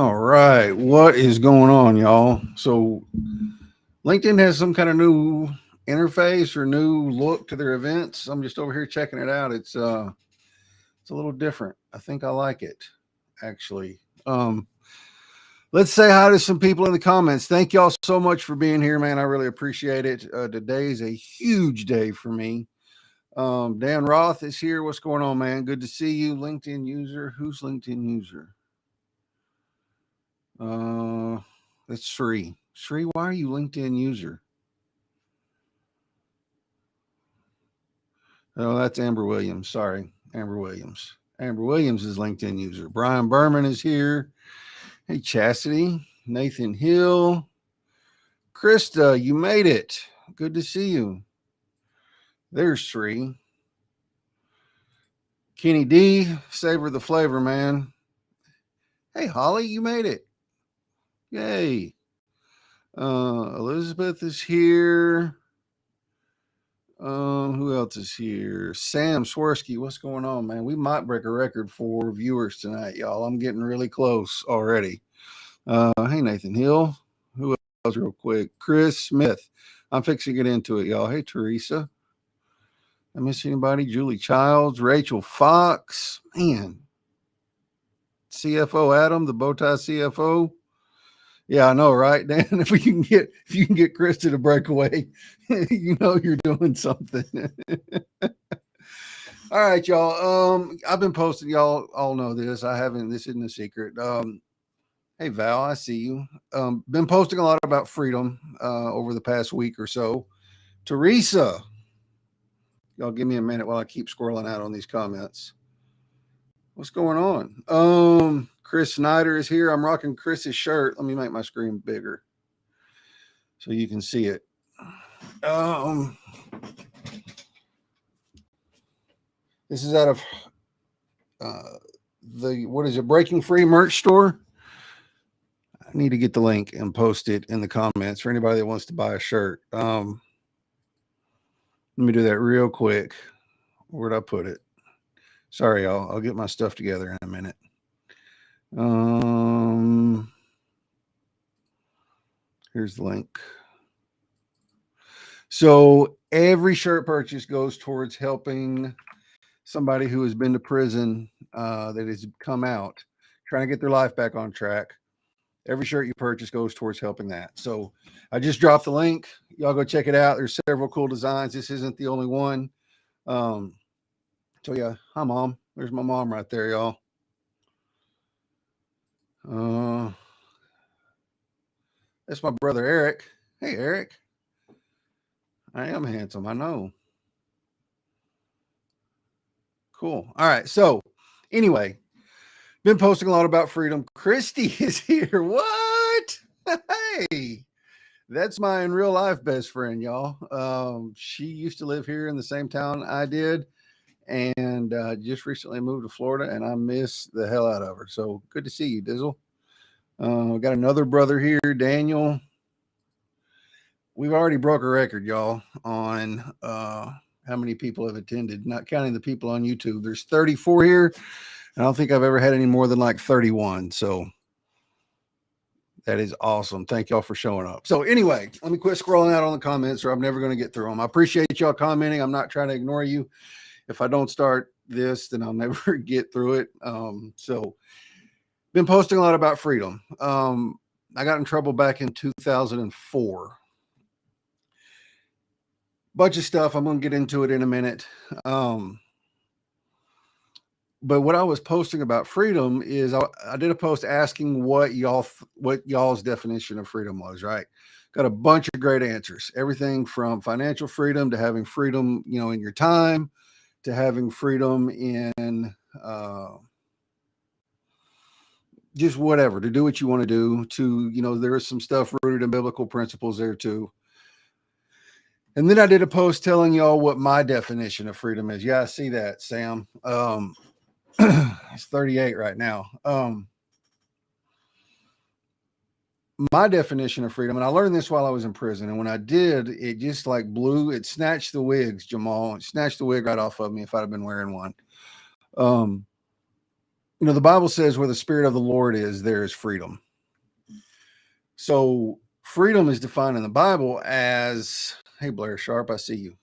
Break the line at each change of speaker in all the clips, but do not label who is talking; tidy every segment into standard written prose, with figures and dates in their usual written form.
All right. What is going on, y'all? So LinkedIn has some kind of new interface or new look to their events. I'm just over here checking it out. It's a little different. I think I like it, actually. Let's say hi to some people in the comments. Thank y'all so much for being here, man. I really appreciate it. Today's a huge day for me. Dan Roth is here. What's going on, man? Good to see you. LinkedIn user. Who's LinkedIn user? That's Sri. Sri, why are you LinkedIn user? Oh, that's Amber Williams. Sorry, Amber Williams. Amber Williams is LinkedIn user. Brian Berman is here. Hey, Chastity. Nathan Hill. Krista, you made it. Good to see you. There's Sri. Kenny D, savor the flavor, man. Hey, Holly, you made it. Yay. Elizabeth is here. Who else is here? Sam Swirsky. What's going on, man? We might break a record for viewers tonight, y'all. I'm getting really close already. Hey, Nathan Hill. Who else, real quick? Chris Smith. I'm fixing to get into it, y'all. Hey, Teresa. I miss anybody? Julie Childs, Rachel Fox. Man. CFO Adam, the bow tie CFO. Yeah, I know, right, Dan? If you can get Krista to break away, you know you're doing something. All right, y'all. I've been posting. Y'all all know this. I haven't. This isn't a secret. Hey, Val, I see you. Been posting a lot about freedom over the past week or so. Teresa, y'all give me a minute while I keep scrolling out on these comments. What's going on? Chris Snyder is here. I'm rocking Chris's shirt. Let me make my screen bigger so you can see it. This is out of the Breaking Free merch store. I need to get the link and post it in the comments for anybody that wants to buy a shirt. Let me do that real quick. Where'd I put it? Sorry, y'all. I'll get my stuff together in a minute. Here's the link. So every shirt purchase goes towards helping somebody who has been to prison that has come out, trying to get their life back on track. Every shirt you purchase goes towards helping that. So I just dropped the link. Y'all go check it out. There's several cool designs. This isn't the only one. So yeah, hi, Mom. There's my mom right there, y'all. That's my brother, Eric. Hey, Eric. I am handsome. I know. Cool. All right. So anyway, been posting a lot about freedom. Christy is here. What? Hey, that's my in real life best friend, y'all. She used to live here in the same town I did, and just recently moved to Florida, and I miss the hell out of her. So good to see you, Dizzle. We got another brother here, Daniel. We've already broke a record, y'all, on how many people have attended, not counting the people on YouTube. There's 34 here. I don't think I've ever had any more than like 31. So that is awesome. Thank y'all for showing up. So anyway, let me quit scrolling out on the comments or I'm never going to get through them. I appreciate y'all commenting. I'm not trying to ignore you. If I don't start this, then I'll never get through it. So been posting a lot about freedom. I got in trouble back in 2004. Bunch of stuff. I'm going to get into it in a minute. But what I was posting about freedom is I did a post asking what y'all's definition of freedom was, right? Got a bunch of great answers. Everything from financial freedom to having freedom, in your time, to having freedom in just whatever, to do what you want to do, to, there is some stuff rooted in biblical principles there too. And then I did a post telling y'all what my definition of freedom is. Yeah, I see that, Sam. It's 38 right now. My definition of freedom, and I learned this while I was in prison, and when I did, it just like it snatched the wigs, Jamal. It snatched the wig right off of me if I'd have been wearing one. The Bible says where the Spirit of the Lord is, there is freedom. So freedom is defined in the Bible as, hey, Blair Sharp, I see you.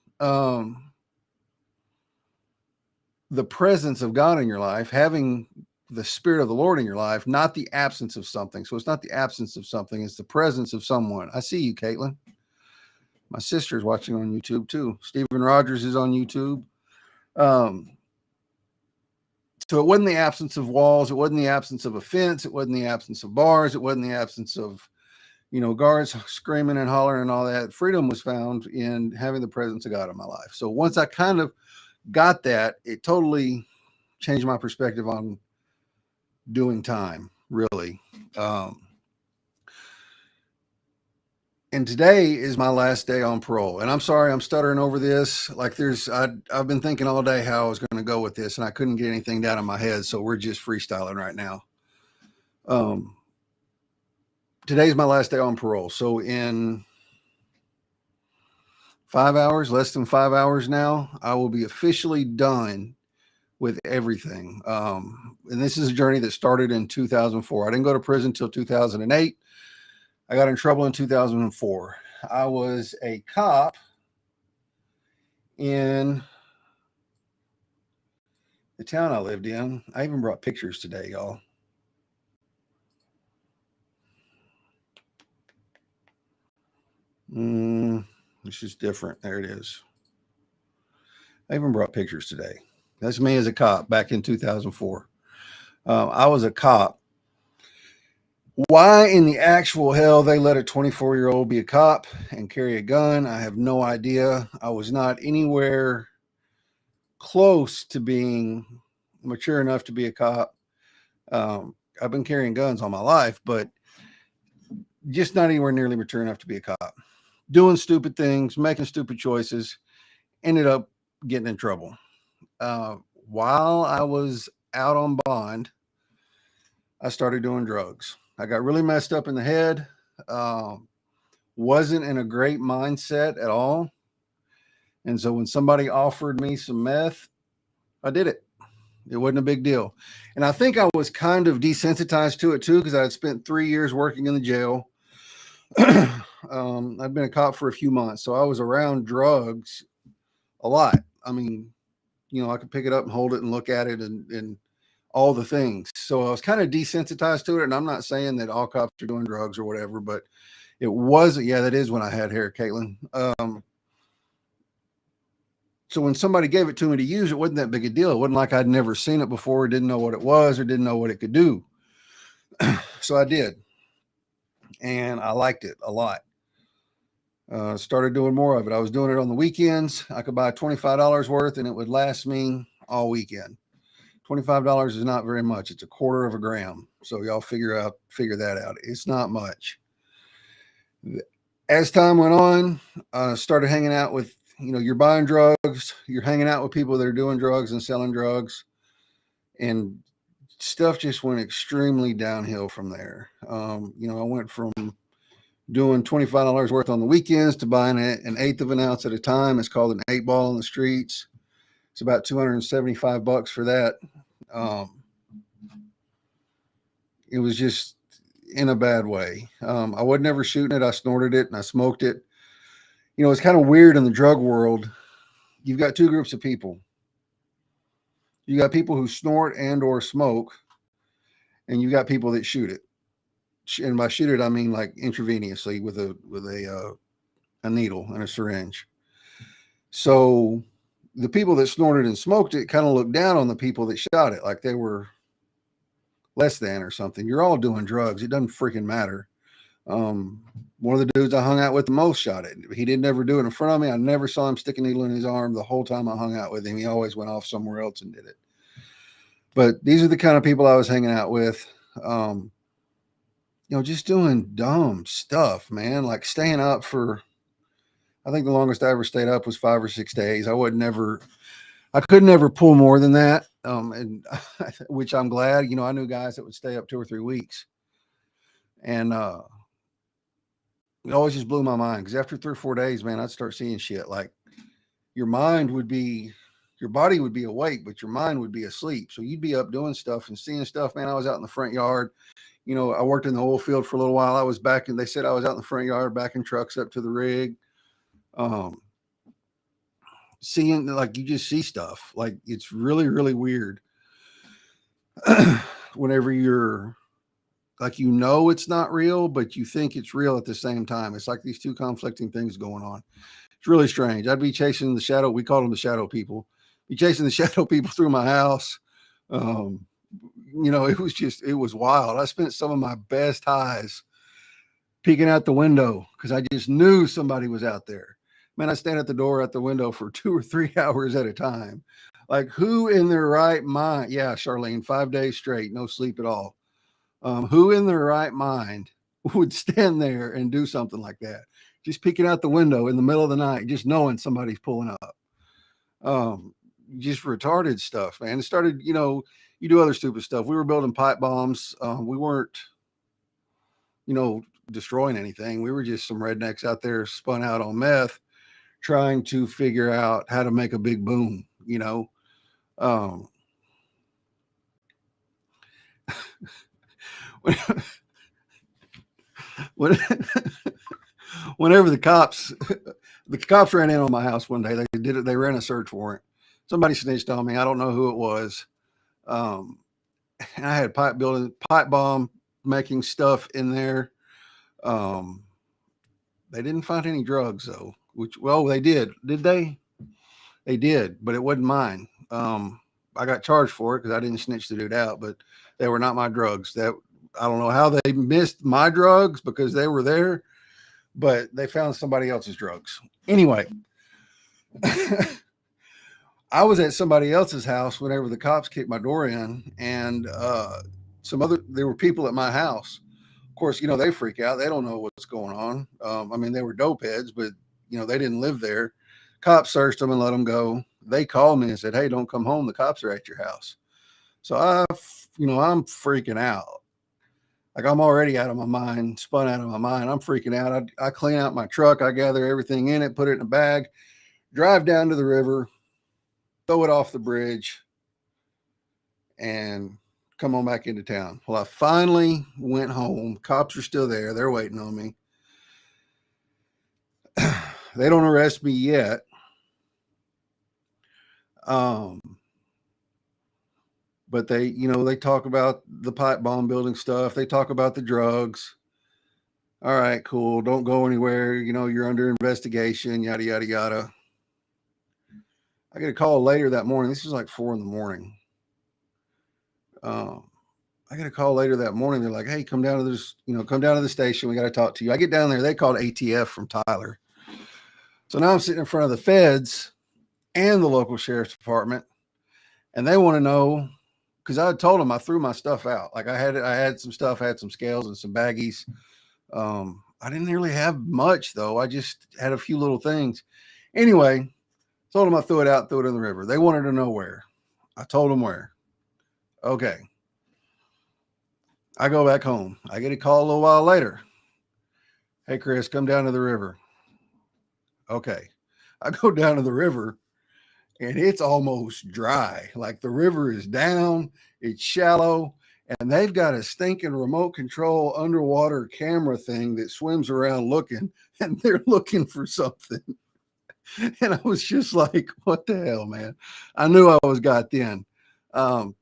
The presence of God in your life, having the Spirit of the Lord in your life, not the absence of something. So it's not the absence of something, it's the presence of someone. I see you, Caitlin. My sister's watching on YouTube too. Stephen Rogers is on YouTube. So it wasn't the absence of walls. It wasn't the absence of a fence. It wasn't the absence of bars. It wasn't the absence of, guards screaming and hollering and all that. Freedom was found in having the presence of God in my life. So once I kind of got that, it totally changed my perspective on doing time, really. And today is my last day on parole. And I'm sorry, I'm stuttering over this. Like I've been thinking all day how I was going to go with this, and I couldn't get anything down in my head. So we're just freestyling right now. Today's my last day on parole. So in 5 hours, less than 5 hours now, I will be officially done with everything. And this is a journey that started in 2004. I didn't go to prison until 2008. I got in trouble in 2004. I was a cop in the town I lived in. I even brought pictures today, y'all. This is different. There it is. I even brought pictures today. That's me as a cop back in 2004. I was a cop. Why in the actual hell they let a 24-year-old be a cop and carry a gun, I have no idea. I was not anywhere close to being mature enough to be a cop. I've been carrying guns all my life, but just not anywhere nearly mature enough to be a cop. Doing stupid things, making stupid choices, ended up getting in trouble. While I was out on bond, I started doing drugs. I got really messed up in the head. Wasn't in a great mindset at all. And so when somebody offered me some meth, I did it. It wasn't a big deal. And I think I was kind of desensitized to it too, because I had spent 3 years working in the jail. I've been a cop for a few months, so I was around drugs a lot. I mean, I could pick it up and hold it and look at it and all the things. So I was kind of desensitized to it. And I'm not saying that all cops are doing drugs or whatever, but it wasn't. Yeah, that is when I had hair, Caitlin. So when somebody gave it to me to use, it wasn't that big a deal. It wasn't like I'd never seen it before, didn't know what it was, or didn't know what it could do. So I did. And I liked it a lot. Started doing more of it. I was doing it on the weekends. I could buy $25 worth and it would last me all weekend. $25 is not very much. It's a quarter of a gram. So y'all figure that out. It's not much. As time went on, I started hanging out with, you're buying drugs, you're hanging out with people that are doing drugs and selling drugs, and stuff just went extremely downhill from there. I went from doing $25 worth on the weekends to buying an eighth of an ounce at a time. It's called an 8-ball in the streets. It's about $275 for that. It was just in a bad way. I was never shooting it. I snorted it and I smoked it. It's kind of weird in the drug world. You've got two groups of people. You got people who snort and or smoke, and you got people that shoot it. And by shoot it, I mean like intravenously with a needle and a syringe. So the people that snorted and smoked it kind of looked down on the people that shot it, like they were less than or something. You're all doing drugs. It doesn't freaking matter. One of the dudes I hung out with the most shot it. He didn't ever do it in front of me. I never saw him stick a needle in his arm the whole time I hung out with him. He always went off somewhere else and did it. But these are the kind of people I was hanging out with. Just doing dumb stuff, man. Like staying up for, I think the longest I ever stayed up was 5 or 6 days. I could never pull more than that. And which I'm glad, I knew guys that would stay up 2 or 3 weeks. And it always just blew my mind, because after 3 or 4 days, man, I'd start seeing shit. Like your mind would be your body would be awake, but your mind would be asleep. So you'd be up doing stuff and seeing stuff. Man, I was out in the front yard. You know, I worked in the oil field for a little while. I was back, and they said I was out in the front yard backing trucks up to the rig. Seeing, like, you just see stuff. Like, it's really, really weird. Whenever you're like, you know, it's not real, but you think it's real at the same time. It's like these two conflicting ththings going on. It's really strange. I'd be chasing the shadow. We call them the shadow people. Be chasing the shadow people through my house. You know, it was wild. I spent some of my best highs peeking out the window because I just knew somebody was out there. Man, I stand at the door at the window for 2 or 3 hours at a time. Like, who in their right mind? Yeah, Charlene, 5 days straight, no sleep at all. Who in their right mind would stand there and do something like that? Just peeking out the window in the middle of the night, just knowing somebody's pulling up. Just retarded stuff, man. It started, you know, you do other stupid stuff. We were building pipe bombs. We weren't, you know, destroying anything. We were just some rednecks out there spun out on meth, trying to figure out how to make a big boom, you know. Whenever the cops ran in on my house one day, they ran a search warrant. Somebody snitched on me. I don't know who it was. And I had pipe bomb making stuff in there. They didn't find any drugs though, well, they did they? They did, but it wasn't mine. I got charged for it because I didn't snitch the dude out, but they were not my drugs. That, I don't know how they missed my drugs because they were there, but they found somebody else's drugs. Anyway, I was at somebody else's house whenever the cops kicked my door in, and there were people at my house. Of course, you know, they freak out. They don't know what's going on. I mean, they were dope heads, but, you know, they didn't live there. Cops searched them and let them go. They called me and said, "Hey, don't come home. The cops are at your house." So I'm freaking out. Like, I'm already out of my mind, spun out of my mind. I'm freaking out. I clean out my truck. I gather everything in it, put it in a bag, drive down to the river, throw it off the bridge, and come on back into town. Well, I finally went home. Cops are still there. They're waiting on me. They don't arrest me yet. But they talk about the pipe bomb building stuff. They talk about the drugs. All right, cool. Don't go anywhere. You know, you're under investigation, yada, yada, yada. I get a call later that morning. This is like 4 a.m. I get a call later that morning. They're like, "Hey, come down to the station. We got to talk to you." I get down there. They called ATF from Tyler. So now I'm sitting in front of the feds and the local sheriff's department, and they want to know, because I had told them I threw my stuff out. Like, I had some stuff, I had some scales and some baggies. I didn't really have much though. I just had a few little things. Anyway, told them I threw it out, threw it in the river. They wanted to know where. I told them where. Okay. I go back home. I get a call a little while later. "Hey, Chris, come down to the river." Okay. I go down to the river and it's almost dry. Like, the river is down, it's shallow, and they've got a stinking remote control underwater camera thing that swims around looking, and they're looking for something. And I was just like, what the hell, man? I knew I was got then.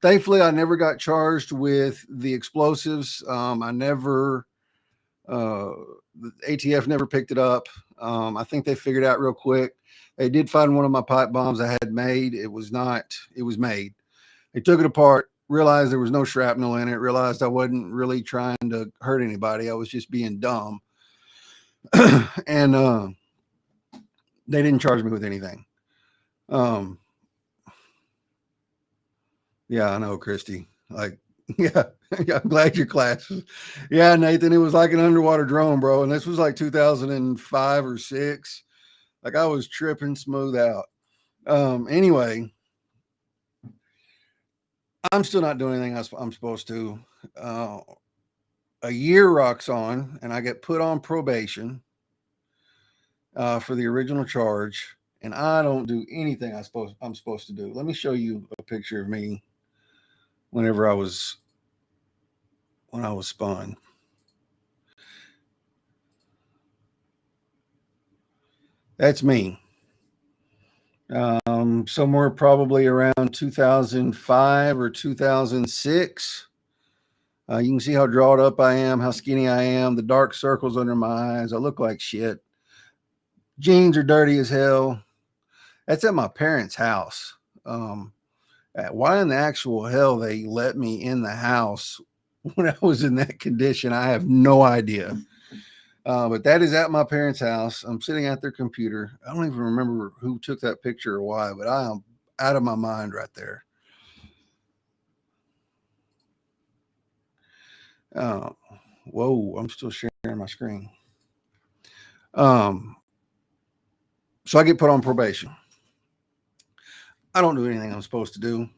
Thankfully, I never got charged with the explosives. The ATF never picked it up. I think they figured out real quick. They did find one of my pipe bombs I had made. It was made. They took it apart, realized there was no shrapnel in it, realized I wasn't really trying to hurt anybody. I was just being dumb. And they didn't charge me with anything. Yeah, I know, Christy. Like, yeah, I'm glad your class. Yeah, Nathan, it was like an underwater drone, bro. And this was like 2005 or 6. Like, I was tripping smooth out. Anyway, I'm still not doing anything I'm supposed to. A year rocks on, and I get put on probation for the original charge. and I don't do anything I'm supposed to do. Let me show you a picture of me whenever when I was spun. That's me. Somewhere probably around 2005 or 2006. You can see how drawn up I am, how skinny I am, the dark circles under my eyes. I look like shit. Jeans are dirty as hell. That's at my parents' house. Why in the actual hell they let me in the house when I was in that condition, I have no idea. But that is at my parents' house. I'm sitting at their computer. I don't even remember who took that picture or why, but I am out of my mind right there. Whoa, I'm still sharing my screen. So I get put on probation. I don't do anything I'm supposed to do.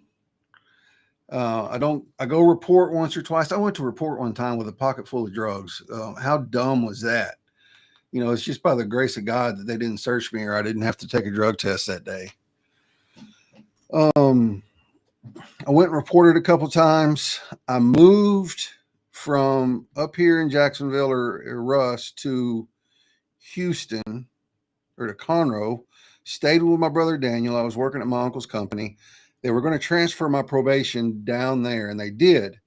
I go report once or twice. I went to report one time with a pocket full of drugs. How dumb was that? You know, it's just by the grace of God that they didn't search me or I didn't have to take a drug test that day. I went and reported a couple times. I moved from up here in Jacksonville or Russ to Houston or to Conroe, stayed with my brother Daniel. I was working at my uncle's company. They were going to transfer my probation down there, and they did,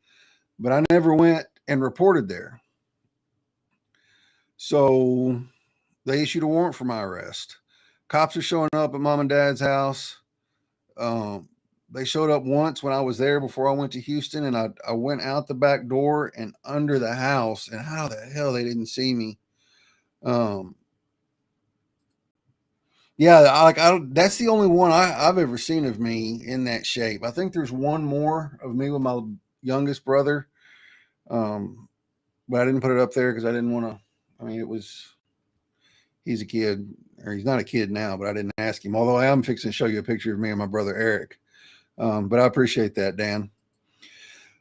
but I never went and reported there. So they issued a warrant for my arrest. Cops are showing up at mom and dad's house. They showed up once when I was there before I went to Houston, and I went out the back door and under the house, and how the hell they didn't see me. Yeah, that's the only one I've ever seen of me in that shape. I think there's one more of me with my youngest brother, but I didn't put it up there because I didn't want to. I mean, he's a kid, or he's not a kid now, but I didn't ask him. Although I am fixing to show you a picture of me and my brother Eric. But I appreciate that, Dan.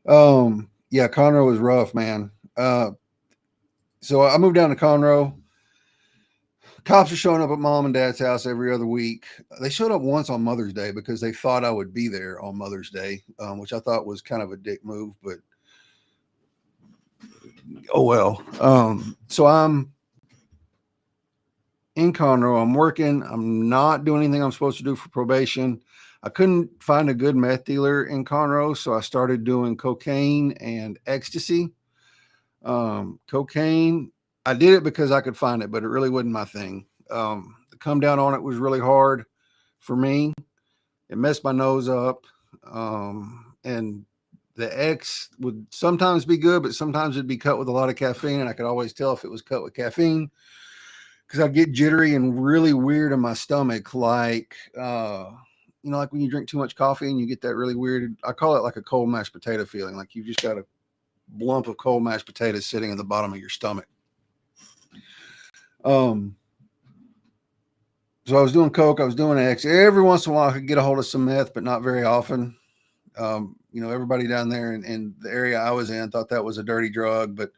Yeah, Conroe was rough, man. So I moved down to Conroe. Cops are showing up at mom and dad's house every other week. They showed up once on Mother's Day because they thought I would be there on Mother's Day, which I thought was kind of a dick move, but oh well. So I'm in Conroe. I'm working. I'm not doing anything I'm supposed to do for probation. I couldn't find a good meth dealer in Conroe, so I started doing cocaine and ecstasy. Cocaine, I did it because I could find it, but it really wasn't my thing. The come down on it was really hard for me. It messed my nose up. And the X would sometimes be good, but sometimes it'd be cut with a lot of caffeine. And I could always tell if it was cut with caffeine because I'd get jittery and really weird in my stomach. Like, like when you drink too much coffee and you get that really weird, I call it like a cold mashed potato feeling. Like you've just got a lump of cold mashed potatoes sitting in the bottom of your stomach. So I was doing coke, I was doing X. Every once in a while I could get a hold of some meth, but not very often. Everybody down there in the area I was in thought that was a dirty drug, but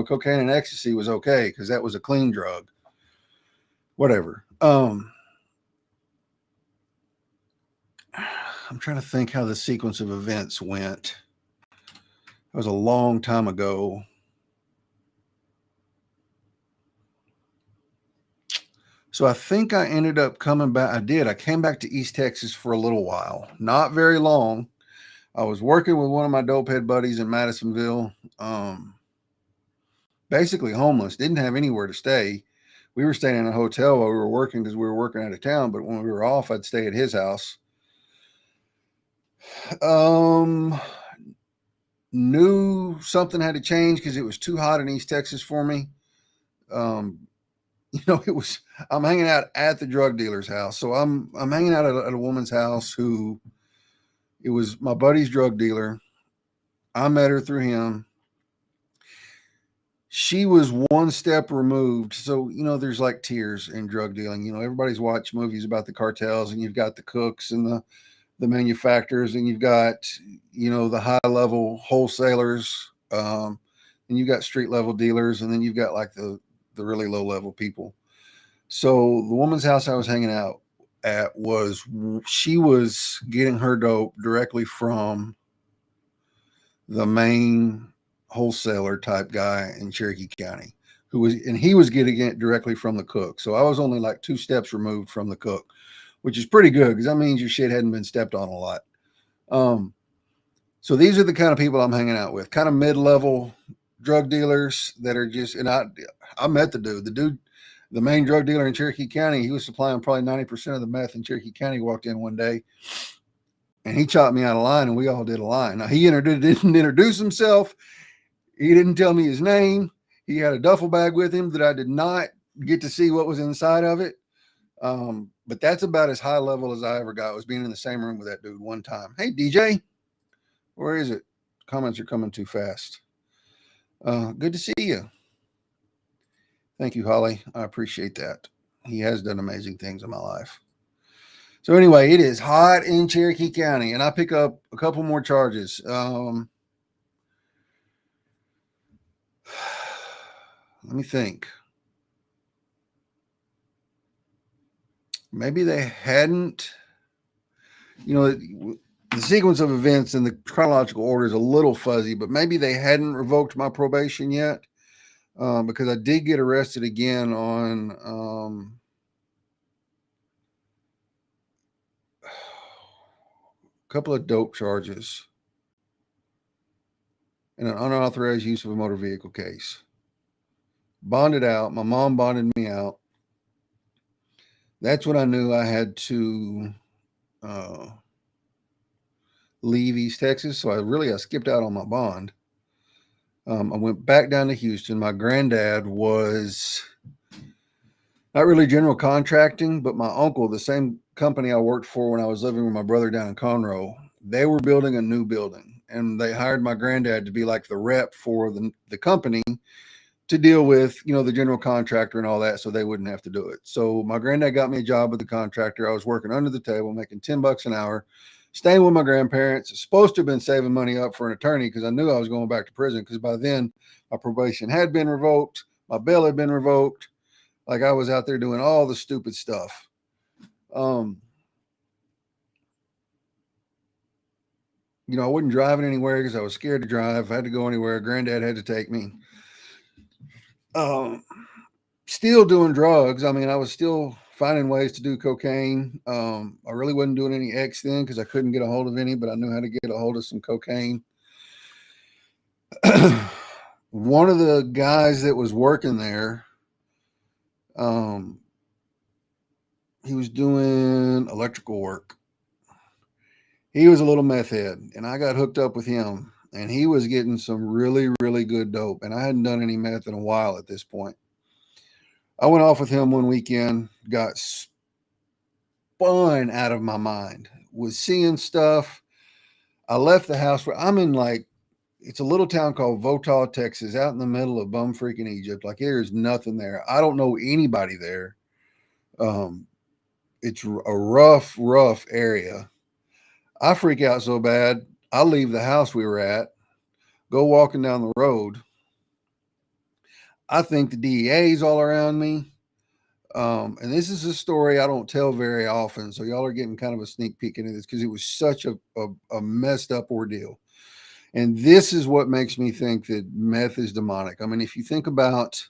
cocaine and ecstasy was okay because that was a clean drug. Whatever. I'm trying to think how the sequence of events went. It was a long time ago. So I think I ended up coming back. I came back to East Texas for a little while, not very long. I was working with one of my dopehead buddies in Madisonville, basically homeless, didn't have anywhere to stay. We were staying in a hotel while we were working because we were working out of town. But when we were off, I'd stay at his house. Knew something had to change because it was too hot in East Texas for me. I'm hanging out at the drug dealer's house. So I'm hanging out at a woman's house who, it was my buddy's drug dealer. I met her through him. She was one step removed. So, there's like tiers in drug dealing. Everybody's watched movies about the cartels, and you've got the cooks and the manufacturers, and you've got, the high level wholesalers, and you've got street level dealers, and then you've got like the really low level people. So the woman's house I was hanging out at was she was getting her dope directly from the main wholesaler type guy in Cherokee County, he was getting it directly from the cook. So I was only like 2 steps removed from the cook, which is pretty good because that means your shit hadn't been stepped on a lot. So these are the kind of people I'm hanging out with, kind of mid-level drug dealers that are just, and I met the dude, the main drug dealer in Cherokee County. He was supplying probably 90% of the meth in Cherokee County. Walked in one day and he chopped me out of line and we all did a line. Now he didn't introduce himself. He didn't tell me his name. He had a duffel bag with him that I did not get to see what was inside of it. But that's about as high level as I ever got, was being in the same room with that dude one time. Hey, DJ, where is it? Comments are coming too fast. Good to see you. Thank you, Holly. I appreciate that. He has done amazing things in my life. So anyway, it is hot in Cherokee County, and I pick up a couple more charges. Let me think. Maybe they hadn't, the sequence of events and the chronological order is a little fuzzy, but maybe they hadn't revoked my probation yet, because I did get arrested again on a couple of dope charges and an unauthorized use of a motor vehicle case. Bonded out. My mom bonded me out. That's when I knew I had to leave East Texas. So I skipped out on my bond. I went back down to Houston. My granddad was not really general contracting, but my uncle, the same company I worked for when I was living with my brother down in Conroe, they were building a new building, and they hired my granddad to be like the rep for the company to deal with, the general contractor and all that, so they wouldn't have to do it. So my granddad got me a job with the contractor. I was working under the table, making $10 an hour, staying with my grandparents. Supposed to have been saving money up for an attorney because I knew I was going back to prison, because by then my probation had been revoked, my bail had been revoked. Like, I was out there doing all the stupid stuff. I wasn't driving anywhere because I was scared to drive. I had to go anywhere. Granddad had to take me. Still doing drugs. I mean, I was still finding ways to do cocaine. I really wasn't doing any X then because I couldn't get a hold of any, but I knew how to get a hold of some cocaine. One of the guys that was working there, he was doing electrical work. He was a little meth head, and I got hooked up with him, and he was getting some really, really good dope, and I hadn't done any meth in a while at this point. I went off with him one weekend, got spun out of my mind, was seeing stuff. I left the house where I'm in, it's a little town called Votaw, Texas, out in the middle of bum freaking Egypt. Like, there's nothing there. I don't know anybody there. It's a rough area. I freak out so bad, I leave the house we were at, go walking down the road. I think the DEA's all around me. And this is a story I don't tell very often, so y'all are getting kind of a sneak peek into this because it was such a messed up ordeal. And this is what makes me think that meth is demonic. I mean, if you think about,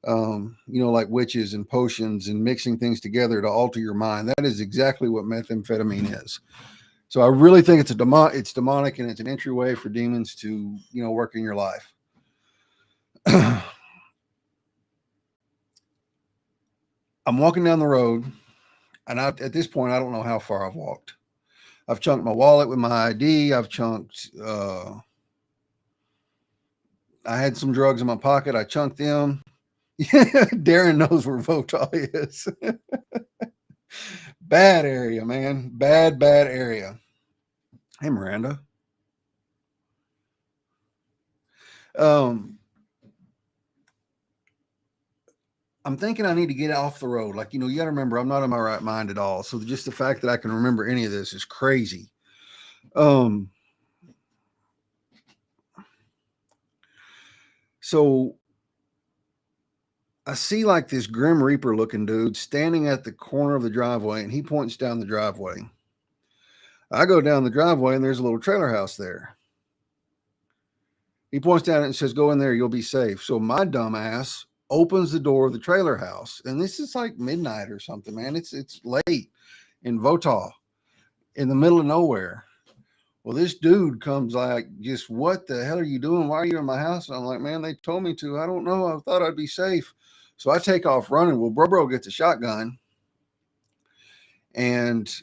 like witches and potions and mixing things together to alter your mind, that is exactly what methamphetamine is. So I really think it's demonic, and it's an entryway for demons to, work in your life. I'm walking down the road, and at this point, I don't know how far I've walked. I've chunked my wallet with my ID. I've chunked, I had some drugs in my pocket. I chunked them. Darren knows where Votaw is. Bad area, man. Bad area. Hey, Miranda. I'm thinking I need to get off the road. Like, you got to remember, I'm not in my right mind at all. So just the fact that I can remember any of this is crazy. So I see like this Grim Reaper looking dude standing at the corner of the driveway, and he points down the driveway. I go down the driveway, and there's a little trailer house there. He points down and says, "Go in there, you'll be safe." So my dumb ass opens the door of the trailer house, and this is like midnight or something, man. It's late in Votah, in the middle of nowhere. Well, this dude comes like, just, "What the hell are you doing? Why are you in my house?" And I'm like, "Man, they told me to. I don't know. I thought I'd be safe." So I take off running. Well, bro gets a shotgun and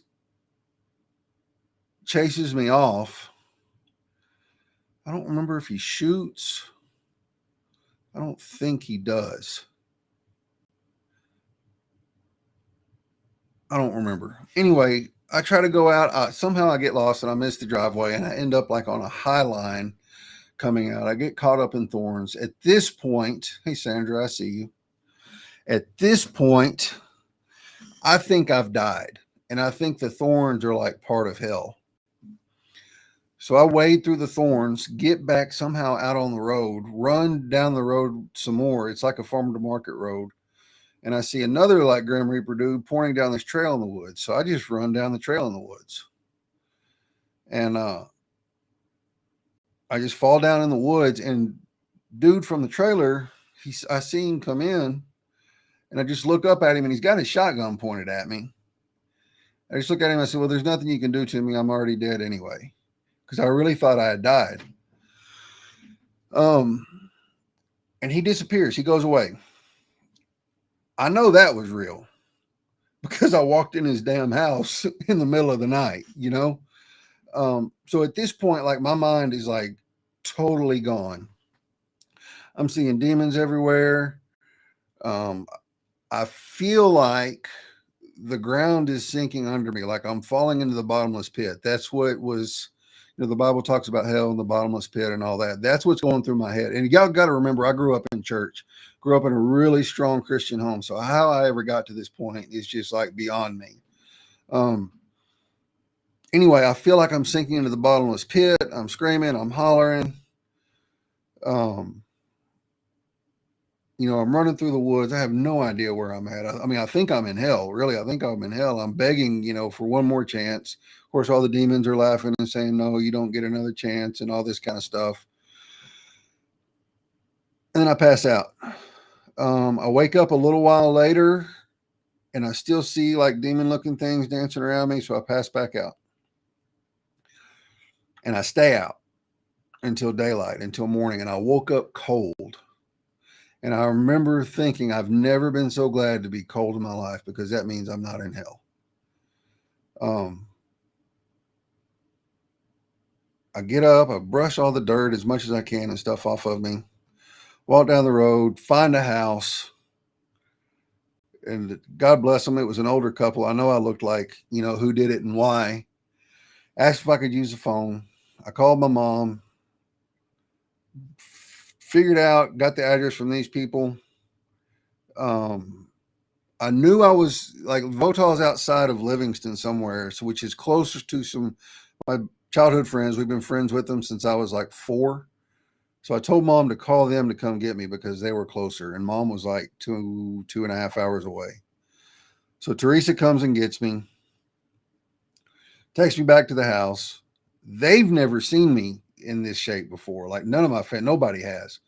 chases me off. I don't remember if he shoots. I don't think he does. I don't remember. Anyway, I try to go out. Somehow I get lost and I miss the driveway, and I end up like on a high line coming out. I get caught up in thorns. At this point, hey, Sandra, I see you. At this point, I think I've died, and I think the thorns are like part of hell. So I wade through the thorns, get back somehow out on the road, run down the road some more. It's like a farm to market road. And I see another like Grim Reaper dude pointing down this trail in the woods. So I just run down the trail in the woods. And I just fall down in the woods. And dude from the trailer, I see him come in. And I just look up at him, and he's got his shotgun pointed at me. I just look at him and I said, "Well, there's nothing you can do to me. I'm already dead anyway." Because I really thought I had died. And he disappears. He goes away. I know that was real because I walked in his damn house in the middle of the night, you know? So at this point, like, my mind is like totally gone. I'm seeing demons everywhere. I feel like the ground is sinking under me, like I'm falling into the bottomless pit. That's what was, the Bible talks about hell and the bottomless pit and all that. That's what's going through my head. And y'all got to remember, I grew up in church, grew up in a really strong Christian home. So how I ever got to this point is just like beyond me. Anyway, I feel like I'm sinking into the bottomless pit. I'm screaming, I'm hollering. I'm running through the woods. I have no idea where I'm at. I mean, I think I'm in hell. Really, I think I'm in hell. I'm begging, for one more chance. Of course, all the demons are laughing and saying, "No, you don't get another chance," and all this kind of stuff. And then I pass out. I wake up a little while later, and I still see like demon-looking things dancing around me. So I pass back out, and I stay out until daylight, until morning. And I woke up cold. And I remember thinking, I've never been so glad to be cold in my life, because that means I'm not in hell. I get up, I brush all the dirt as much as I can and stuff off of me, walk down the road, find a house. And God bless them, it was an older couple. I know I looked like, who did it and why. Asked if I could use the phone. I called my mom, figured out, got the address from these people. I knew I was like, Votah's outside of Livingston somewhere, so which is closer to some my childhood friends. We've been friends with them since I was like 4. So I told Mom to call them to come get me because they were closer, and Mom was like 2.5 hours away. So Teresa comes and gets me, takes me back to the house. They've never seen me in this shape before. Like, none of my family, nobody has.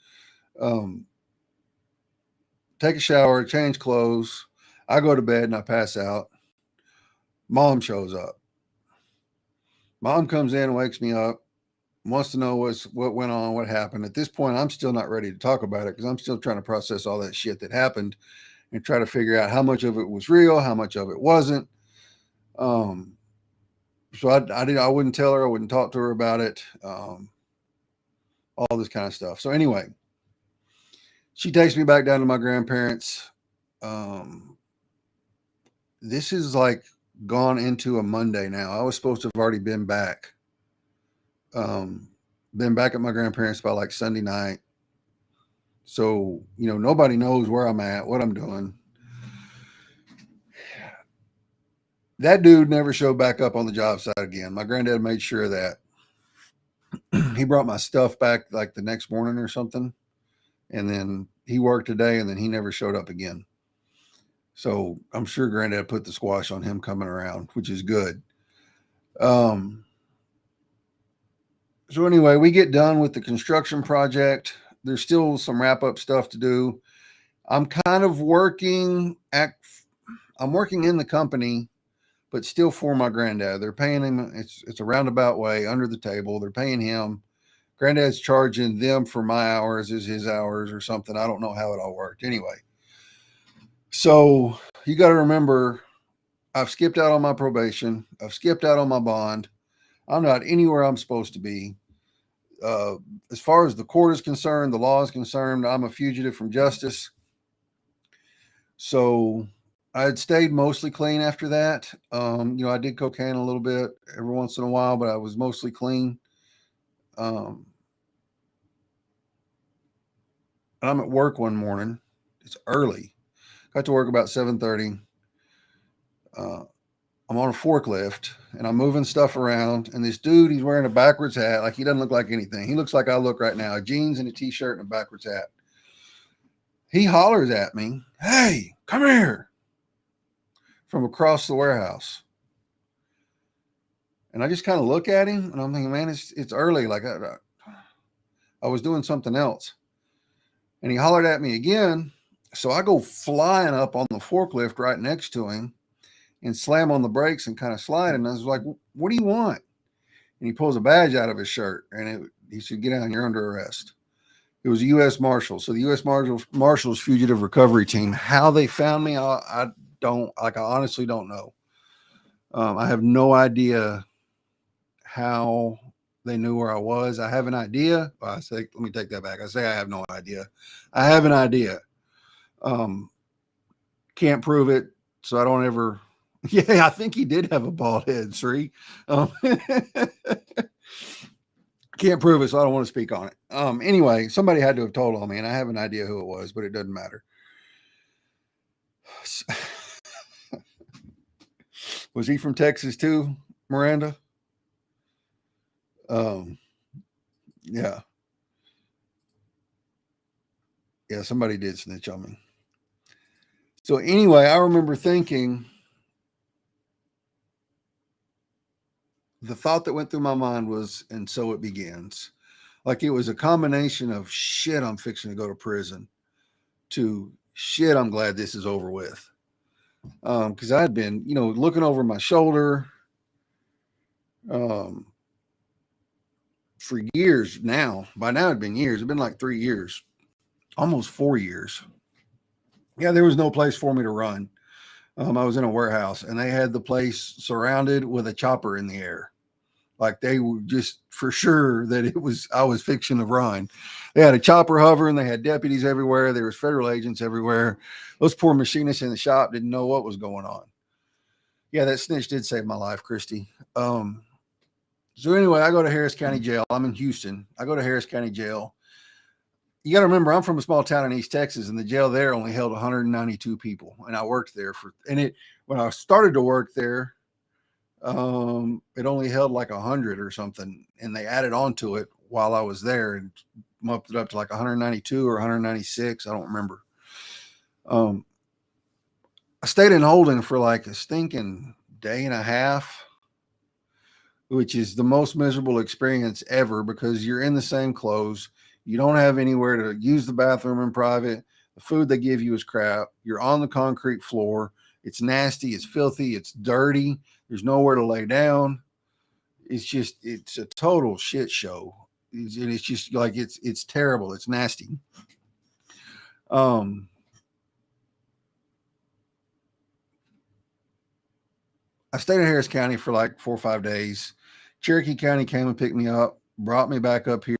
Take a shower, change clothes. I go to bed and I pass out. Mom shows up. Mom comes in and wakes me up, wants to know what went on, what happened. At this point, I'm still not ready to talk about it because I'm still trying to process all that shit that happened and try to figure out how much of it was real, how much of it wasn't. So I wouldn't tell her, I wouldn't talk to her about it, all this kind of stuff. So anyway, she takes me back down to my grandparents. This is like gone into a Monday now. I was supposed to have already been back. Been back at my grandparents by like Sunday night. So, nobody knows where I'm at, what I'm doing. That dude never showed back up on the job site again. My granddad made sure of that. He brought my stuff back like the next morning or something. And then he worked a day and then he never showed up again. So I'm sure Granddad put the squash on him coming around, which is good. So anyway, we get done with the construction project. There's still some wrap up stuff to do. I'm kind of I'm working in the company, but still for my granddad. They're paying him. It's a roundabout way under the table. They're paying him. Granddad's charging them for my hours as his hours or something. I don't know how it all worked. Anyway, so you got to remember, I've skipped out on my probation. I've skipped out on my bond. I'm not anywhere I'm supposed to be. As far as the court is concerned, the law is concerned, I'm a fugitive from justice. So I had stayed mostly clean after that. I did cocaine a little bit every once in a while, but I was mostly clean. I'm at work one morning. It's early. Got to work about 7:30. I'm on a forklift and I'm moving stuff around. And this dude, he's wearing a backwards hat. Like he doesn't look like anything. He looks like I look right now, jeans and a t-shirt and a backwards hat. He hollers at me, "Hey, come here," from across the warehouse. And I just kind of look at him and I'm thinking, man, it's early. Like I was doing something else. And he hollered at me again. So I go flying up on the forklift right next to him and slam on the brakes and kind of slide. And I was like, "What do you want?" And he pulls a badge out of his shirt and he said, "Get down, you're under arrest." It was a U.S. Marshal. So the U.S. Marshals Fugitive Recovery Team. How they found me, I honestly don't know. I have no idea how they knew where I was. I have an idea. Well, let me take that back. I say I have no idea. I have an idea. Can't prove it, so I don't ever. Yeah, I think he did have a bald head, Sri. Can't prove it, so I don't want to speak on it. Anyway, somebody had to have told on me, and I have an idea who it was, but it doesn't matter. Was he from Texas too, Miranda? Yeah. Yeah, somebody did snitch on me. So anyway, I remember thinking, the thought that went through my mind was, and so it begins. Like it was a combination of shit, I'm fixing to go to prison, to shit, I'm glad this is over with. Because I had been, looking over my shoulder for years now. By now, it'd been years. It'd been like 3 years, almost 4 years. Yeah, there was no place for me to run. I was in a warehouse and they had the place surrounded with a chopper in the air. Like they were just for sure that I was fixing to run. They had a chopper hovering. They had deputies everywhere. There was federal agents everywhere. Those poor machinists in the shop didn't know what was going on. Yeah, that snitch did save my life, Christy. So anyway, I go to Harris County Jail. I'm in Houston. I go to Harris County Jail. You got to remember, I'm from a small town in East Texas, and the jail there only held 192 people. And I worked there when I started to work there, it only held like 100 or something, and they added on to it while I was there and bumped it up to like 192 or 196. I don't remember. I stayed in holding for like a stinking day and a half, which is the most miserable experience ever because you're in the same clothes. You don't have anywhere to use the bathroom in private. The food they give you is crap. You're on the concrete floor. It's nasty. It's filthy. It's dirty. There's nowhere to lay down. It's a total shit show. It's just like, it's terrible. It's nasty. I stayed in Harris County for like 4 or 5 days. Cherokee County came and picked me up, brought me back up here.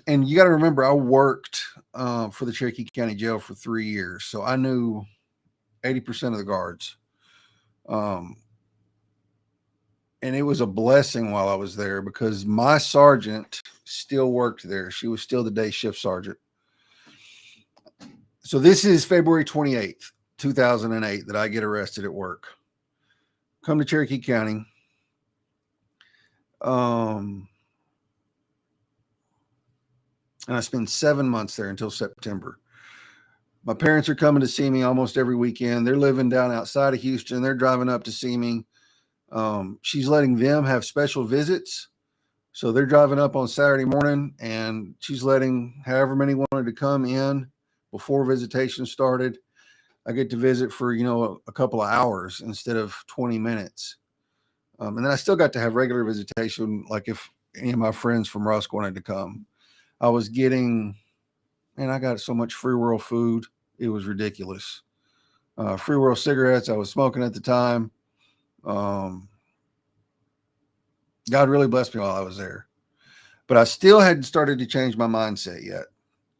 And you got to remember, I worked for the Cherokee County Jail for 3 years. So I knew 80% of the guards. And it was a blessing while I was there because my sergeant still worked there. She was still the day shift sergeant. So this is February 28th, 2008, that I get arrested at work. Come to Cherokee County. and I spend 7 months there until September. My parents are coming to see me almost every weekend. They're living down outside of Houston. They're driving up to see me. She's letting them have special visits. So they're driving up on Saturday morning, and she's letting however many wanted to come in before visitation started. I get to visit for, a couple of hours instead of 20 minutes. And then I still got to have regular visitation, like if any of my friends from Rusk wanted to come. I was getting, and I got so much Free World food. It was ridiculous. Free World cigarettes I was smoking at the time. God really blessed me while I was there. But I still hadn't started to change my mindset yet.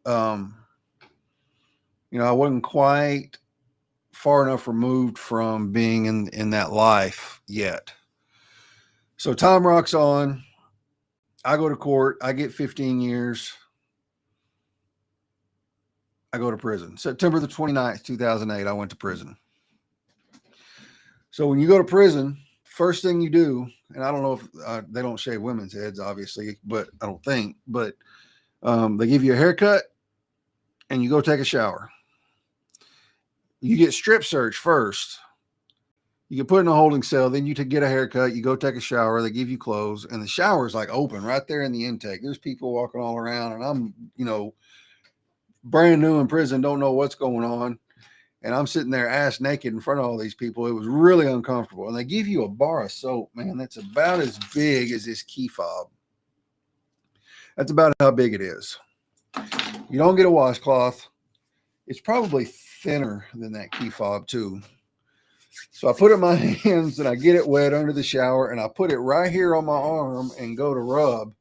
I wasn't quite far enough removed from being in that life yet. So time rocks on. I go to court. I get 15 years. I go to prison. September the 29th, 2008, I went to prison. So when you go to prison, first thing you do, and I don't know if they don't shave women's heads, obviously, but I don't think, but they give you a haircut and you go take a shower. You get strip searched first. You get put in a holding cell, then you get a haircut, you go take a shower, they give you clothes, and the shower is like open right there in the intake. There's people walking all around, and I'm, brand new in prison, don't know what's going on. And I'm sitting there ass naked in front of all these people. It was really uncomfortable. And they give you a bar of soap, man, that's about as big as this key fob. That's about how big it is. You don't get a washcloth. It's probably thinner than that key fob, too. So I put it in my hands and I get it wet under the shower and I put it right here on my arm and go to rub.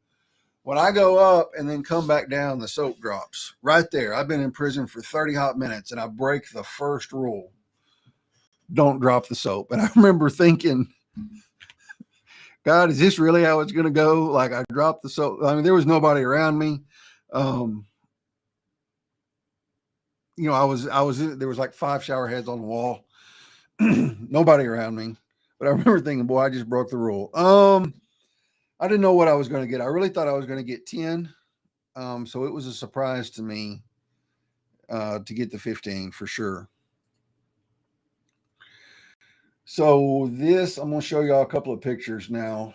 When I go up and then come back down, the soap drops right there. I've been in prison for 30 hot minutes and I break the first rule. Don't drop the soap. And I remember thinking, God, is this really how it's going to go? Like I dropped the soap. I mean, there was nobody around me. There was like 5 shower heads on the wall. Nobody around me. But I remember thinking, boy, I just broke the rule. I didn't know what I was going to get. I really thought I was going to get 10. So it was a surprise to me to get the 15 for sure. So I'm going to show y'all a couple of pictures now.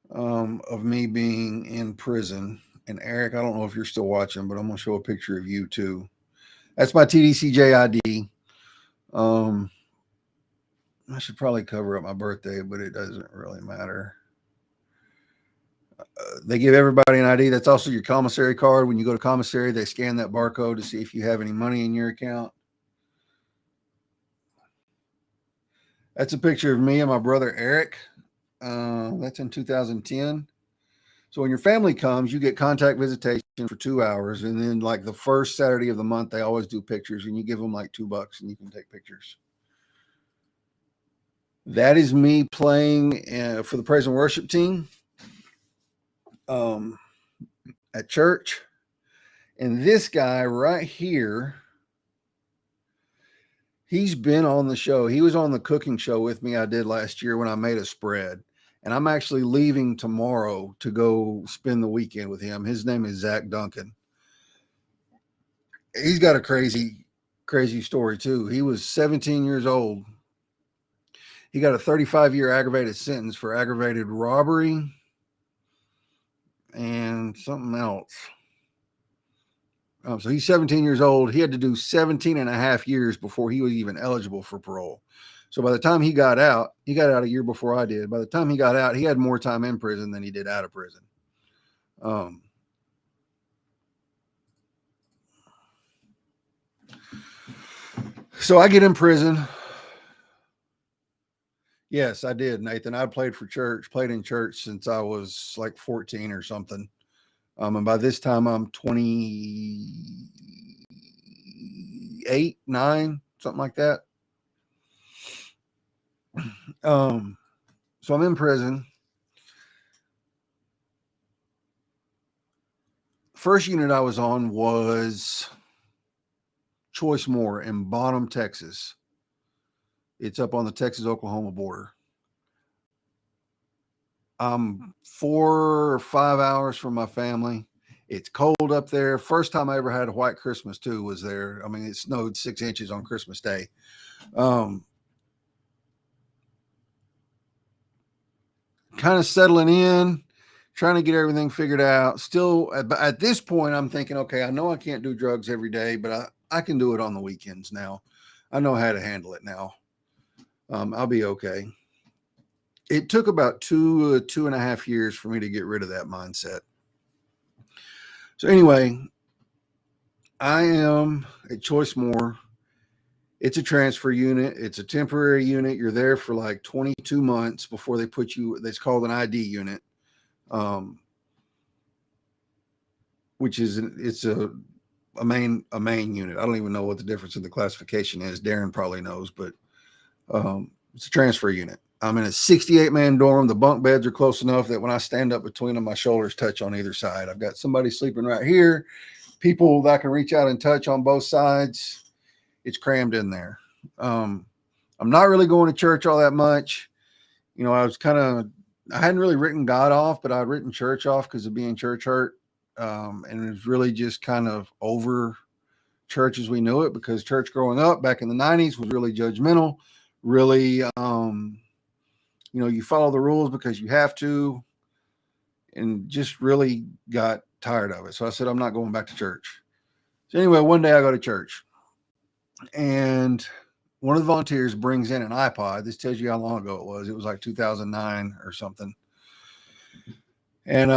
Of me being in prison. And Eric, I don't know if you're still watching, but I'm going to show a picture of you too. That's my TDCJ ID. I should probably cover up my birthday, but it doesn't really matter. They give everybody an ID. That's also your commissary card. When you go to commissary, they scan that barcode to see if you have any money in your account. That's a picture of me and my brother, Eric. That's in 2010. So when your family comes, you get contact visitation for 2 hours. And then like the first Saturday of the month, they always do pictures and you give them like $2 and you can take pictures. That is me playing for the praise and worship team at church. And this guy right here, he's been on the show. He was on the cooking show with me I did last year when I made a spread. And I'm actually leaving tomorrow to go spend the weekend with him. His name is Zach Duncan. He's got a crazy, crazy story too. He was 17 years old. He got a 35-year aggravated sentence for aggravated robbery and something else. So he's 17 years old. He had to do 17 and a half years before he was even eligible for parole. So by the time he got out a year before I did. By the time he got out, he had more time in prison than he did out of prison. So I get in prison. Yes, I did, Nathan. I played in church since I was like 14 or something. And by this time I'm 28, 9, something like that. So I'm in prison. First unit I was on was Choice Moore in Bonham, Texas. It's up on the Texas-Oklahoma border. I'm 4 or 5 hours from my family. It's cold up there. First time I ever had a white Christmas too was there. I mean, it snowed 6 inches on Christmas Day. Kind of settling in, trying to get everything figured out. Still, at this point, I'm thinking, okay, I know I can't do drugs every day, but I can do it on the weekends now. I know how to handle it now. I'll be okay. It took about 2.5 years for me to get rid of that mindset. So anyway, I am at Choice More. It's a transfer unit. It's a temporary unit. You're there for like 22 months before they put you. It's called an ID unit, which is it's a main unit. I don't even know what the difference in the classification is. Darren probably knows, but it's a transfer unit. I'm in a 68-man dorm. The bunk beds are close enough that when I stand up between them, my shoulders touch on either side. I've got somebody sleeping right here, people that I can reach out and touch on both sides. It's crammed in there. I'm not really going to church all that much. You know, I hadn't really written God off, but I'd written church off because of being church hurt. And it was really just kind of over church as we knew it, because church growing up back in the 90s was really judgmental, really, you follow the rules because you have to, and just really got tired of it. So I said, I'm not going back to church. So anyway, one day I go to church, and one of the volunteers brings in an iPod. This tells you how long ago it was. It was like 2009 or something. And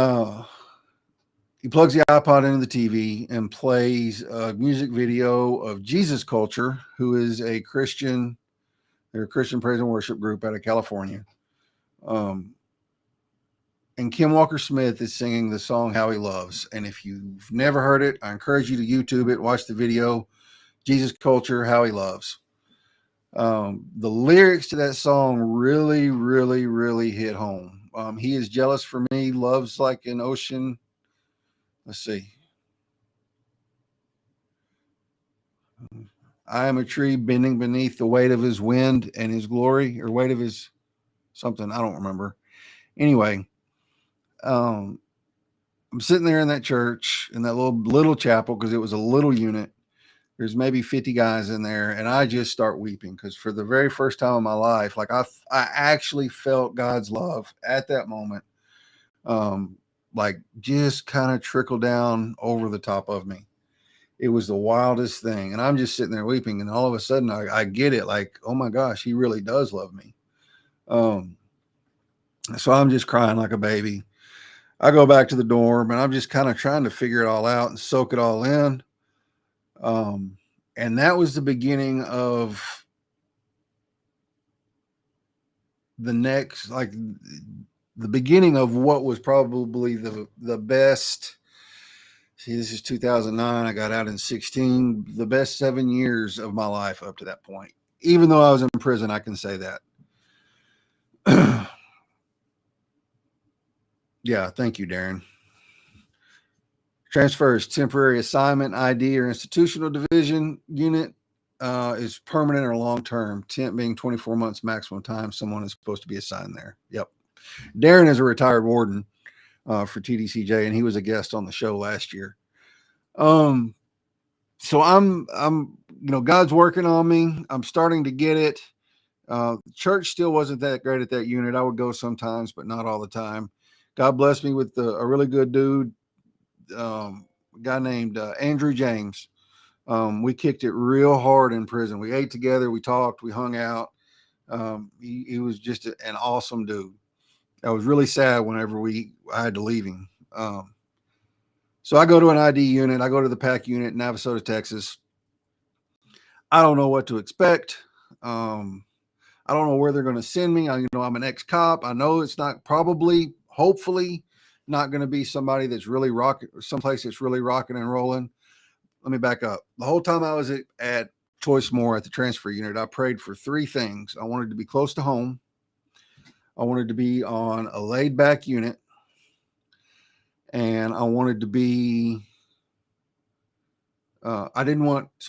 he plugs the iPod into the TV and plays a music video of Jesus Culture, who is a Christian. They're a Christian praise and worship group out of California. And Kim Walker-Smith is singing the song How He Loves. And if you've never heard it, I encourage you to YouTube it, watch the video, Jesus Culture, How He Loves. The lyrics to that song really, really, really hit home. He is jealous for me, loves like an ocean. Let's see. I am a tree bending beneath the weight of his wind and his glory, or weight of his something. I don't remember. Anyway, I'm sitting there in that church, in that little chapel, because it was a little unit. There's maybe 50 guys in there, and I just start weeping because for the very first time in my life, like I actually felt God's love at that moment, like just kind of trickle down over the top of me. It was the wildest thing, and I'm just sitting there weeping, and all of a sudden I get it, like, oh my gosh, he really does love me. So I'm just crying like a baby. I go back to the dorm, and I'm just kind of trying to figure it all out and soak it all in. And that was the beginning of the next, like the beginning of what was probably the best. See, this is 2009. I got out in 16, the best 7 years of my life up to that point. Even though I was in prison, I can say that. Yeah, thank you, Darren. Transfers, temporary assignment, ID, or institutional division unit is permanent or long-term. Temp being 24 months maximum time someone is supposed to be assigned there. Yep. Darren is a retired warden for TDCJ, and he was a guest on the show last year. So I'm, God's working on me. I'm starting to get it. Church still wasn't that great at that unit. I would go sometimes, but not all the time. God blessed me with a really good dude, a guy named Andrew James. We kicked it real hard in prison. We ate together, we talked, we hung out. He was just an awesome dude. I was really sad whenever I had to leave him. So I go to an ID unit. I go to the PAC unit in Navasota, Texas. I don't know what to expect. I don't know where they're going to send me. I'm an ex-cop. I know it's not hopefully not going to be somebody that's really someplace that's really rocking and rolling. Let me back up. The whole time I was at Choice More at the transfer unit, I prayed for 3 things. I wanted to be close to home. I wanted to be on a laid back unit. And I wanted to be, so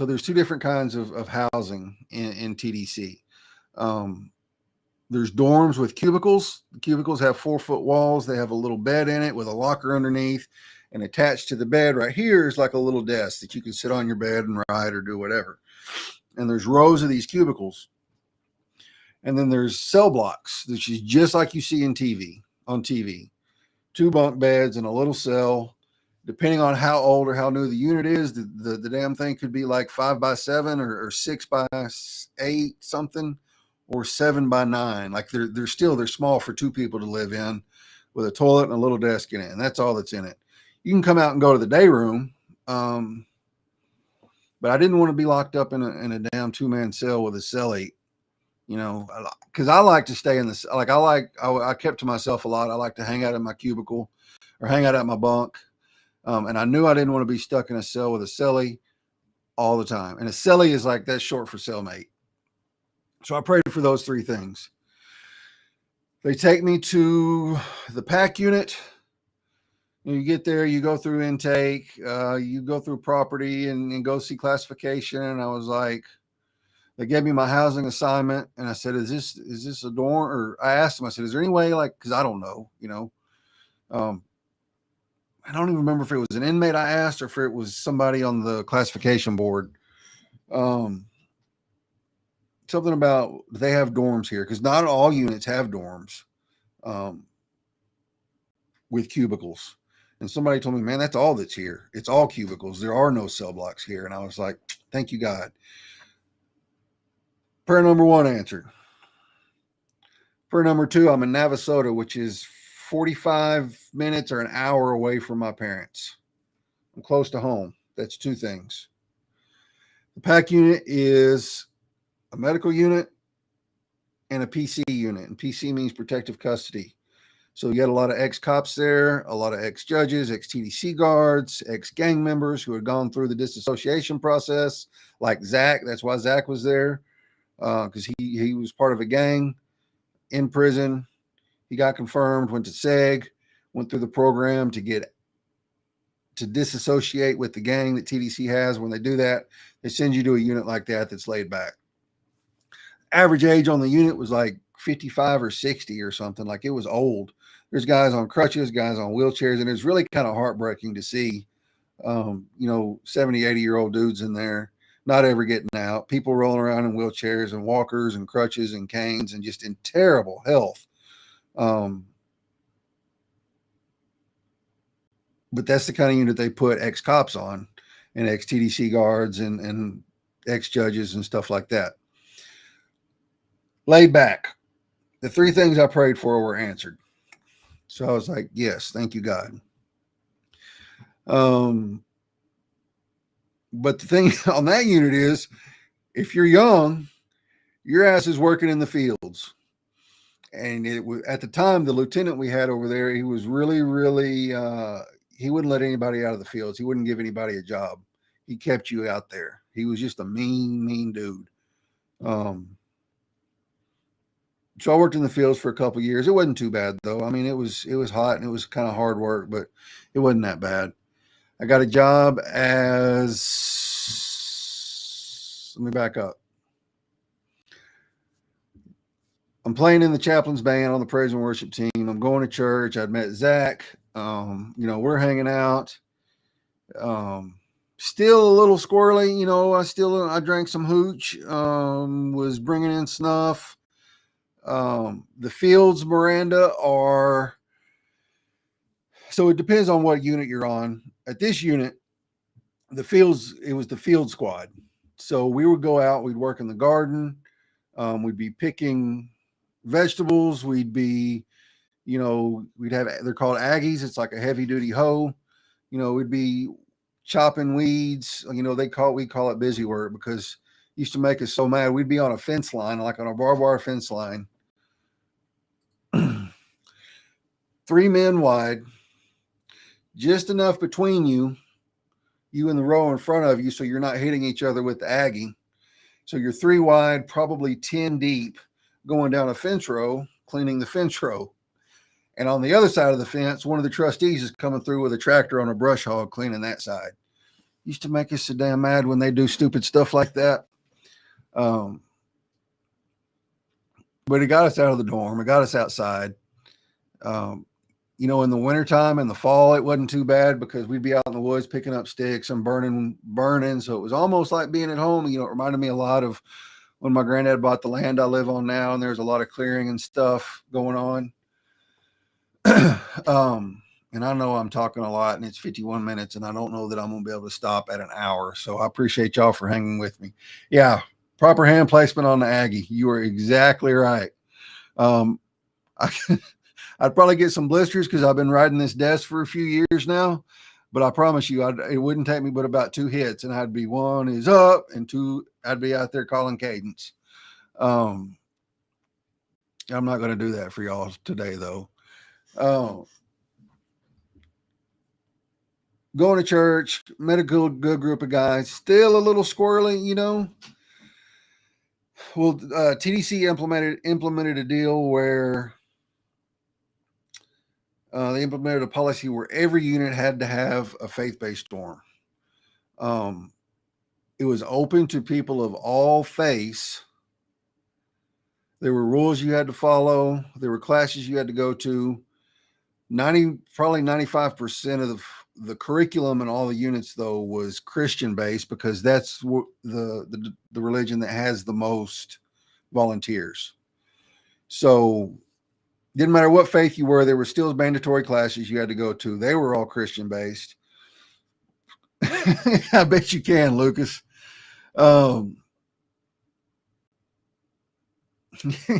there's 2 different kinds of housing in TDC. There's dorms with cubicles. The cubicles have 4-foot walls. They have a little bed in it with a locker underneath, and attached to the bed right here is like a little desk that you can sit on your bed and write or do whatever. And there's rows of these cubicles. And then there's cell blocks, which is just like you see on TV. 2 bunk beds and a little cell. Depending on how old or how new the unit is, the damn thing could be like 5x7 or 6x8 something, or 7x9. Like they're small for 2 people to live in, with a toilet and a little desk in it, and that's all that's in it. You can come out and go to the day room, but I didn't want to be locked up in a damn 2-man cell with a cellmate, because I like to stay in this. Like I kept to myself a lot. I like to hang out in my cubicle or hang out at my bunk. And I knew I didn't want to be stuck in a cell with a cellie all the time. And a cellie is like, that's short for cellmate. So I prayed for those 3 things. They take me to the PAC unit. You get there, you go through intake, you go through property and go see classification. And I was like, they gave me my housing assignment. And I said, is this a dorm? Or I asked them, I said, is there any way, like, cause I don't know, I don't even remember if it was an inmate I asked or if it was somebody on the classification board. Something about they have dorms here, because not all units have dorms with cubicles. And somebody told me, man, that's all that's here. It's all cubicles. There are no cell blocks here. And I was like, thank you, God. Prayer number 1 answered. Prayer number 2, I'm in Navasota, which is 45 minutes or an hour away from my parents. I'm close to home. That's 2 things. The PAC unit is a medical unit and a PC unit. And PC means protective custody. So you got a lot of ex-cops there, a lot of ex-judges, ex-TDC guards, ex-gang members who had gone through the disassociation process, like Zach. That's why Zach was there, because he was part of a gang in prison. He got confirmed, went to SEG, went through the program to disassociate with the gang that TDC has. When they do that, they send you to a unit like that that's laid back. Average age on the unit was like 55 or 60 or something. Like, it was old. There's guys on crutches, guys on wheelchairs, and it's really kind of heartbreaking to see, 70, 80-year-old dudes in there, not ever getting out, people rolling around in wheelchairs and walkers and crutches and canes and just in terrible health. But that's the kind of unit they put ex-cops on, and ex-TDC guards and ex-judges and stuff like that. Laid back. The 3 things I prayed for were answered. So I was like, yes, thank you, God. But the thing on that unit is, if you're young, your ass is working in the fields. And it was, at the time, the lieutenant we had over there, he was really, really, he wouldn't let anybody out of the fields. He wouldn't give anybody a job. He kept you out there. He was just a mean dude. So I worked in the fields for a couple of years. It wasn't too bad, though. I mean, it was hot and it was kind of hard work, but it wasn't that bad. I got a job as, let me back up. I'm playing in the chaplain's band on the praise and worship team. I'm going to church. I'd met Zach. We're hanging out. Still a little squirrely. I drank some hooch, was bringing in snuff. The fields, Miranda, are, so it depends on what unit you're on. At this unit, the fields, it was the field squad. So we would go out, we'd work in the garden. We'd be picking vegetables. We'd be, we'd have, they're called Aggies. It's like a heavy duty hoe. We'd be chopping weeds. We call it busy work, because it used to make us so mad. We'd be on a fence line, like on a barbed wire fence line, 3 men wide, just enough between you and the row in front of you, so you're not hitting each other with the Aggie. So you're 3 wide, probably 10 deep, going down a fence row, cleaning the fence row. And on the other side of the fence, one of the trustees is coming through with a tractor on a brush hog, cleaning that side. Used to make us so damn mad when they do stupid stuff like that. but it got us out of the dorm. It got us outside. Um, you know, in the wintertime and the fall, it wasn't too bad because we'd be out in the woods picking up sticks and burning. So it was almost like being at home. You know, it reminded me a lot of when my granddad bought the land I live on now, and there's a lot of clearing and stuff going on. And I know I'm talking a lot, and it's 51 minutes, and I don't know that I'm going to be able to stop at an hour. So I appreciate y'all for hanging with me. Yeah, proper hand placement on the Aggie. You are exactly right. I, I'd probably get some blisters because I've been riding this desk for a few years now. But I promise you, it wouldn't take me but about 2 hits, and I'd be one is up, and two, I'd be out there calling cadence. I'm not going to do that for y'all today, though. Going to church, met a good group of guys. Still a little squirrely, you know. Well, TDC implemented a deal where they implemented a policy where every unit had to have a faith-based dorm. It was open to people of all faiths. There were rules you had to follow. There were classes you had to go to. Probably 95% of the curriculum and all the units, though, was Christian based because that's the religion that has the most volunteers. So didn't matter what faith you were, there were still mandatory classes you had to go to. They were all Christian based. I bet you can, Lucas. You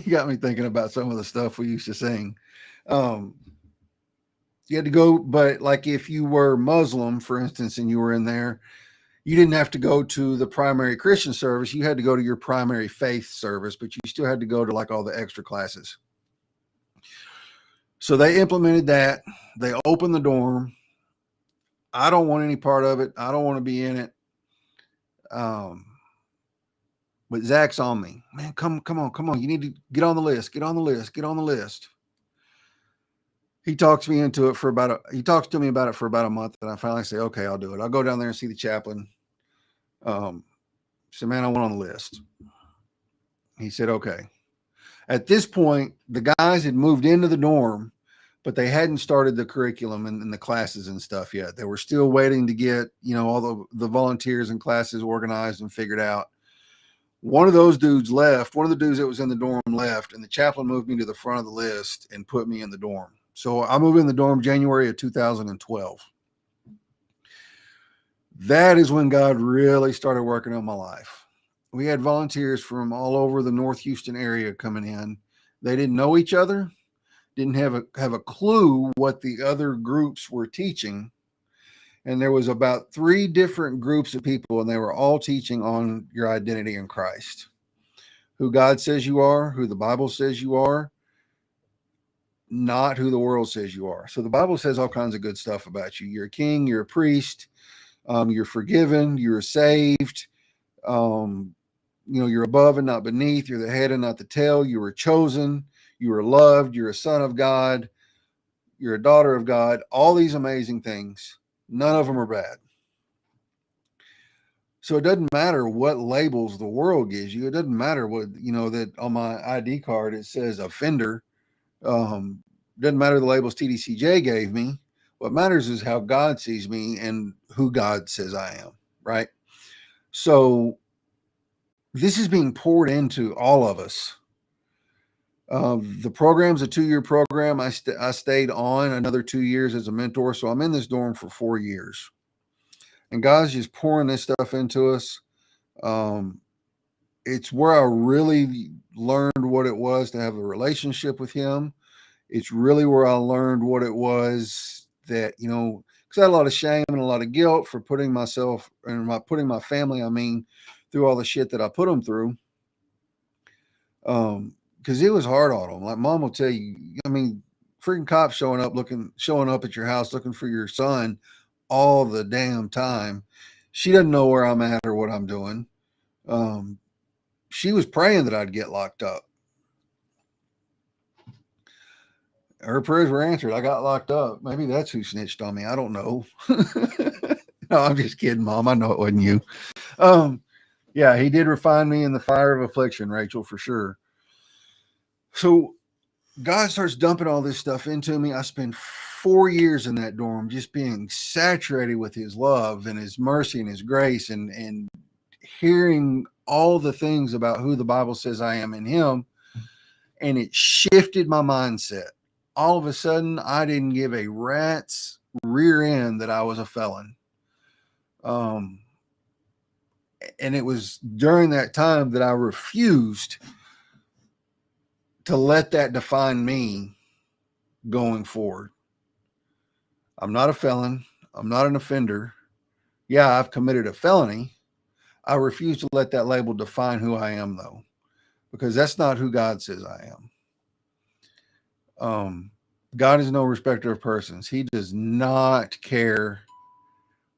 got me thinking about some of the stuff we used to sing. You had to go, but like if you were Muslim, for instance, and you were in there, you didn't have to go to the primary Christian service. You had to go to your primary faith service, but you still had to go to like all the extra classes. So they implemented that. They opened the dorm. I don't want any part of it. I don't want to be in it. But Zach's on me. Man, come on. You need to get on the list. Get on the list. He talks me into it he talks to me about it for about a month, and I finally say, okay, I'll do it. I'll go down there and see the chaplain. Say, man, I want on the list. He said, okay. At this point, the guys had moved into the dorm, but they hadn't started the curriculum and the classes and stuff yet. They were still waiting to get, you know, all the volunteers and classes organized and figured out. One of those dudes left. One of the dudes that was in the dorm left, and the chaplain moved me to the front of the list and put me in the dorm. So I moved in the dorm January of 2012. That is when God really started working on my life. We had volunteers from all over the North Houston area coming in. They didn't know each other, didn't have a clue what the other groups were teaching. And there was about 3 different groups of people, and they were all teaching on your identity in Christ. Who God says you are, who the Bible says you are, not who the world says you are. So the Bible says all kinds of good stuff about you. You're a king, you're a priest, you're forgiven, you're saved, you know, you're above and not beneath, you're the head and not the tail, you were chosen, you were loved, you're a son of God, you're a daughter of God, all these amazing things. None of them are bad. So it doesn't matter what labels the world gives you. It doesn't matter what, you know, that on my ID card it says offender. Doesn't matter the labels TDCJ gave me. What matters is how God sees me and who God says I am, right? So this is being poured into all of us. The program's a 2-year program. I stayed on another 2 years as a mentor. So I'm in this dorm for 4 years. And God's just pouring this stuff into us. It's where I really learned what it was to have a relationship with him. It's really where I learned what it was that, you know, because I had a lot of shame and a lot of guilt for putting myself and putting my family, through all the shit that I put them through. Because it was hard on them. Like mom will tell you, freaking cops showing up at your house looking for your son all the damn time. She doesn't know where I'm at or what I'm doing. She was praying that I'd get locked up. Her prayers were answered. I got locked up. Maybe that's who snitched on me. I don't know. No, I'm just kidding, Mom. I know it wasn't you. Yeah, he did refine me in the fire of affliction, Rachel, for sure. So God starts dumping all this stuff into me. I spend 4 years in that dorm just being saturated with his love and his mercy and his grace, and hearing all the things about who the Bible says I am in him. And it shifted my mindset. All of a sudden, I didn't give a rat's rear end that I was a felon. And it was during that time that I refused to let that define me going forward. I'm not a felon. I'm not an offender. Yeah, I've committed a felony. I refuse to let that label define who I am, though, because that's not who God says I am. God is no respecter of persons. He does not care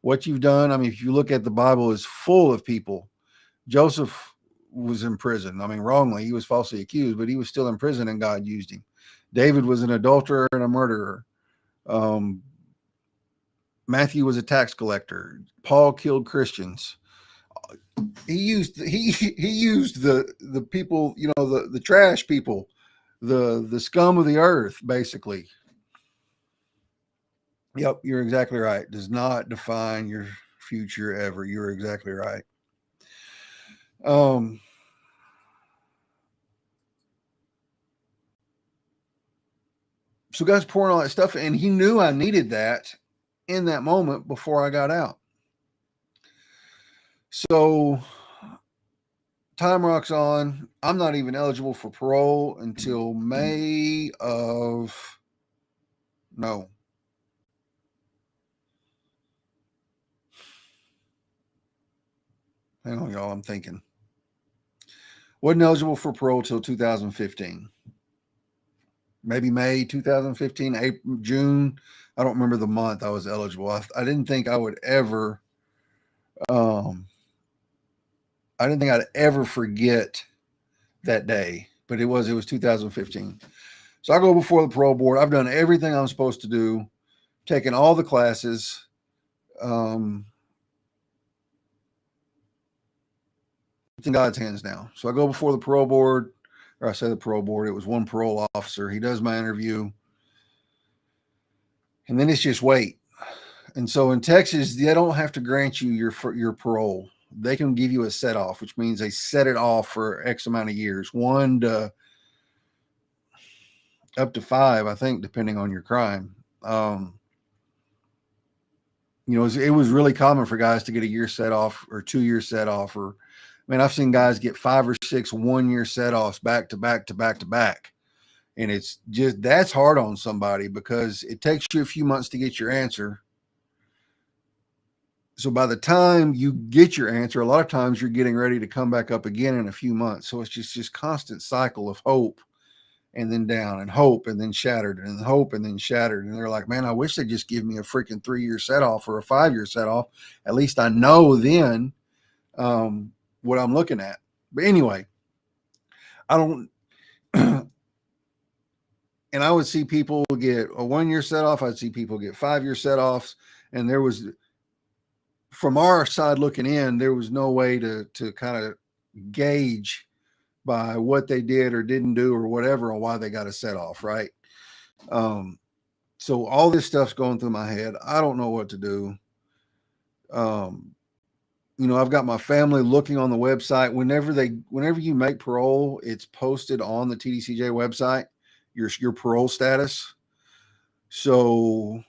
what you've done. I mean, if you look at the Bible, it's full of people. Joseph was in prison. I mean, wrongly, he was falsely accused, but he was still in prison and God used him. David was an adulterer and a murderer. Matthew was a tax collector. Paul killed Christians. He used the people, the trash people, the scum of the earth, basically. Yep, you're exactly right. Does not define your future ever. You're exactly right. So God's pouring all that stuff, and he knew I needed that in that moment before I got out. So time rocks on. I'm not even eligible for parole until May of no. Hang on, y'all. I'm thinking. Wasn't eligible for parole till 2015. Maybe May 2015, April, June. I don't remember the month I was eligible. I didn't think I would ever. I didn't think I'd ever forget that day, but it was 2015. So I go before the parole board. I've done everything I'm supposed to do, taken all the classes. It's in God's hands now. So I go before the parole board, or I say the parole board. It was one parole officer. He does my interview, and then it's just wait. And so in Texas, they don't have to grant you your parole. They can give you a set off, which means they set it off for X amount of years, 1 to up to 5, I think, depending on your crime. It was really common for guys to get a year set off or 2 year set off, or I've seen guys get 5 or 6 1-year set offs back to back to back to back. And it's just, that's hard on somebody because it takes you a few months to get your answer. So by the time you get your answer, a lot of times you're getting ready to come back up again in a few months. So it's just constant cycle of hope and then down and hope and then shattered and hope and then shattered. And they're like, man, I wish they'd just give me a freaking 3-year set off or a 5-year set off. At least I know then what I'm looking at. But anyway, I don't, and I would see people get a 1-year set off. I'd see people get 5-year set offs. And there was, from our side looking in, there was no way to kind of gauge by what they did or didn't do or whatever on why they got a set off, right? So all this stuff's going through my head. I don't know what to do. I've got my family looking on the website. Whenever you make parole, it's posted on the TDCJ website, your parole status. So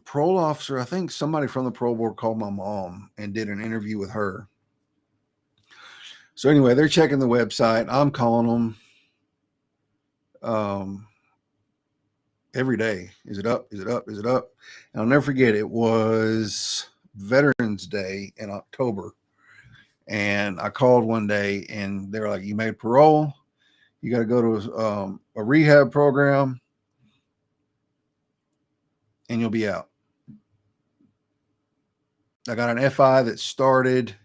parole officer, I think somebody from the parole board called my mom and did an interview with her. So anyway, they're checking the website. I'm calling them every day. Is it up? Is it up? Is it up? And I'll never forget, it was Veterans Day in October. And I called one day and they were like, you made parole. You got to go to a rehab program and you'll be out. I got an FI that started.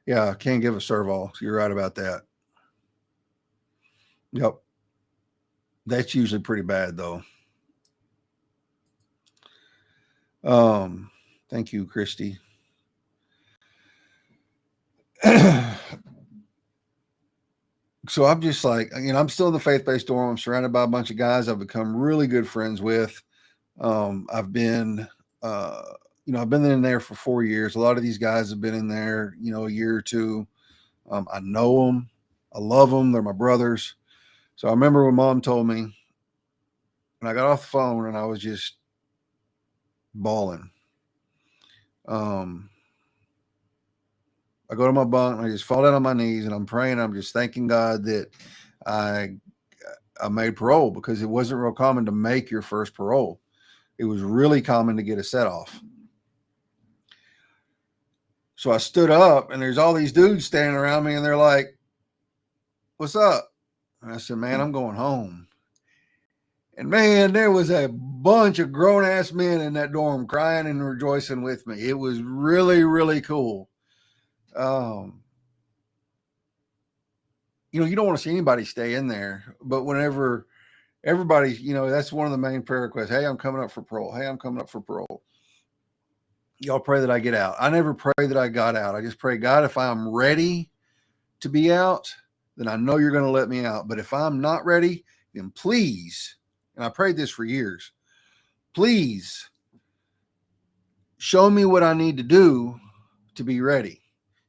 Yeah, I can't give a serval. So you're right about that. Yep. That's usually pretty bad though. Thank you, Christy. So I'm just like, I'm still in the faith-based dorm. I'm surrounded by a bunch of guys I've become really good friends with. I've been, I've been in there for 4 years. A lot of these guys have been in there, a year or two. I know them. I love them. They're my brothers. So I remember when Mom told me, and I got off the phone and I was just bawling. I go to my bunk and I just fall down on my knees and I'm praying. I'm just thanking God that I made parole, because it wasn't real common to make your first parole. It was really common to get a set off. So I stood up and there's all these dudes standing around me and they're like, "What's up?" And I said, "Man, I'm going home." And man, there was a bunch of grown ass men in that dorm crying and rejoicing with me. It was really, really cool. You don't want to see anybody stay in there, but whenever everybody, that's one of the main prayer requests. Hey, I'm coming up for parole. Hey, I'm coming up for parole. Y'all pray that I get out. I never pray that I got out. I just pray, God, if I'm ready to be out, then I know you're going to let me out. But if I'm not ready, then please, and I prayed this for years, please show me what I need to do to be ready.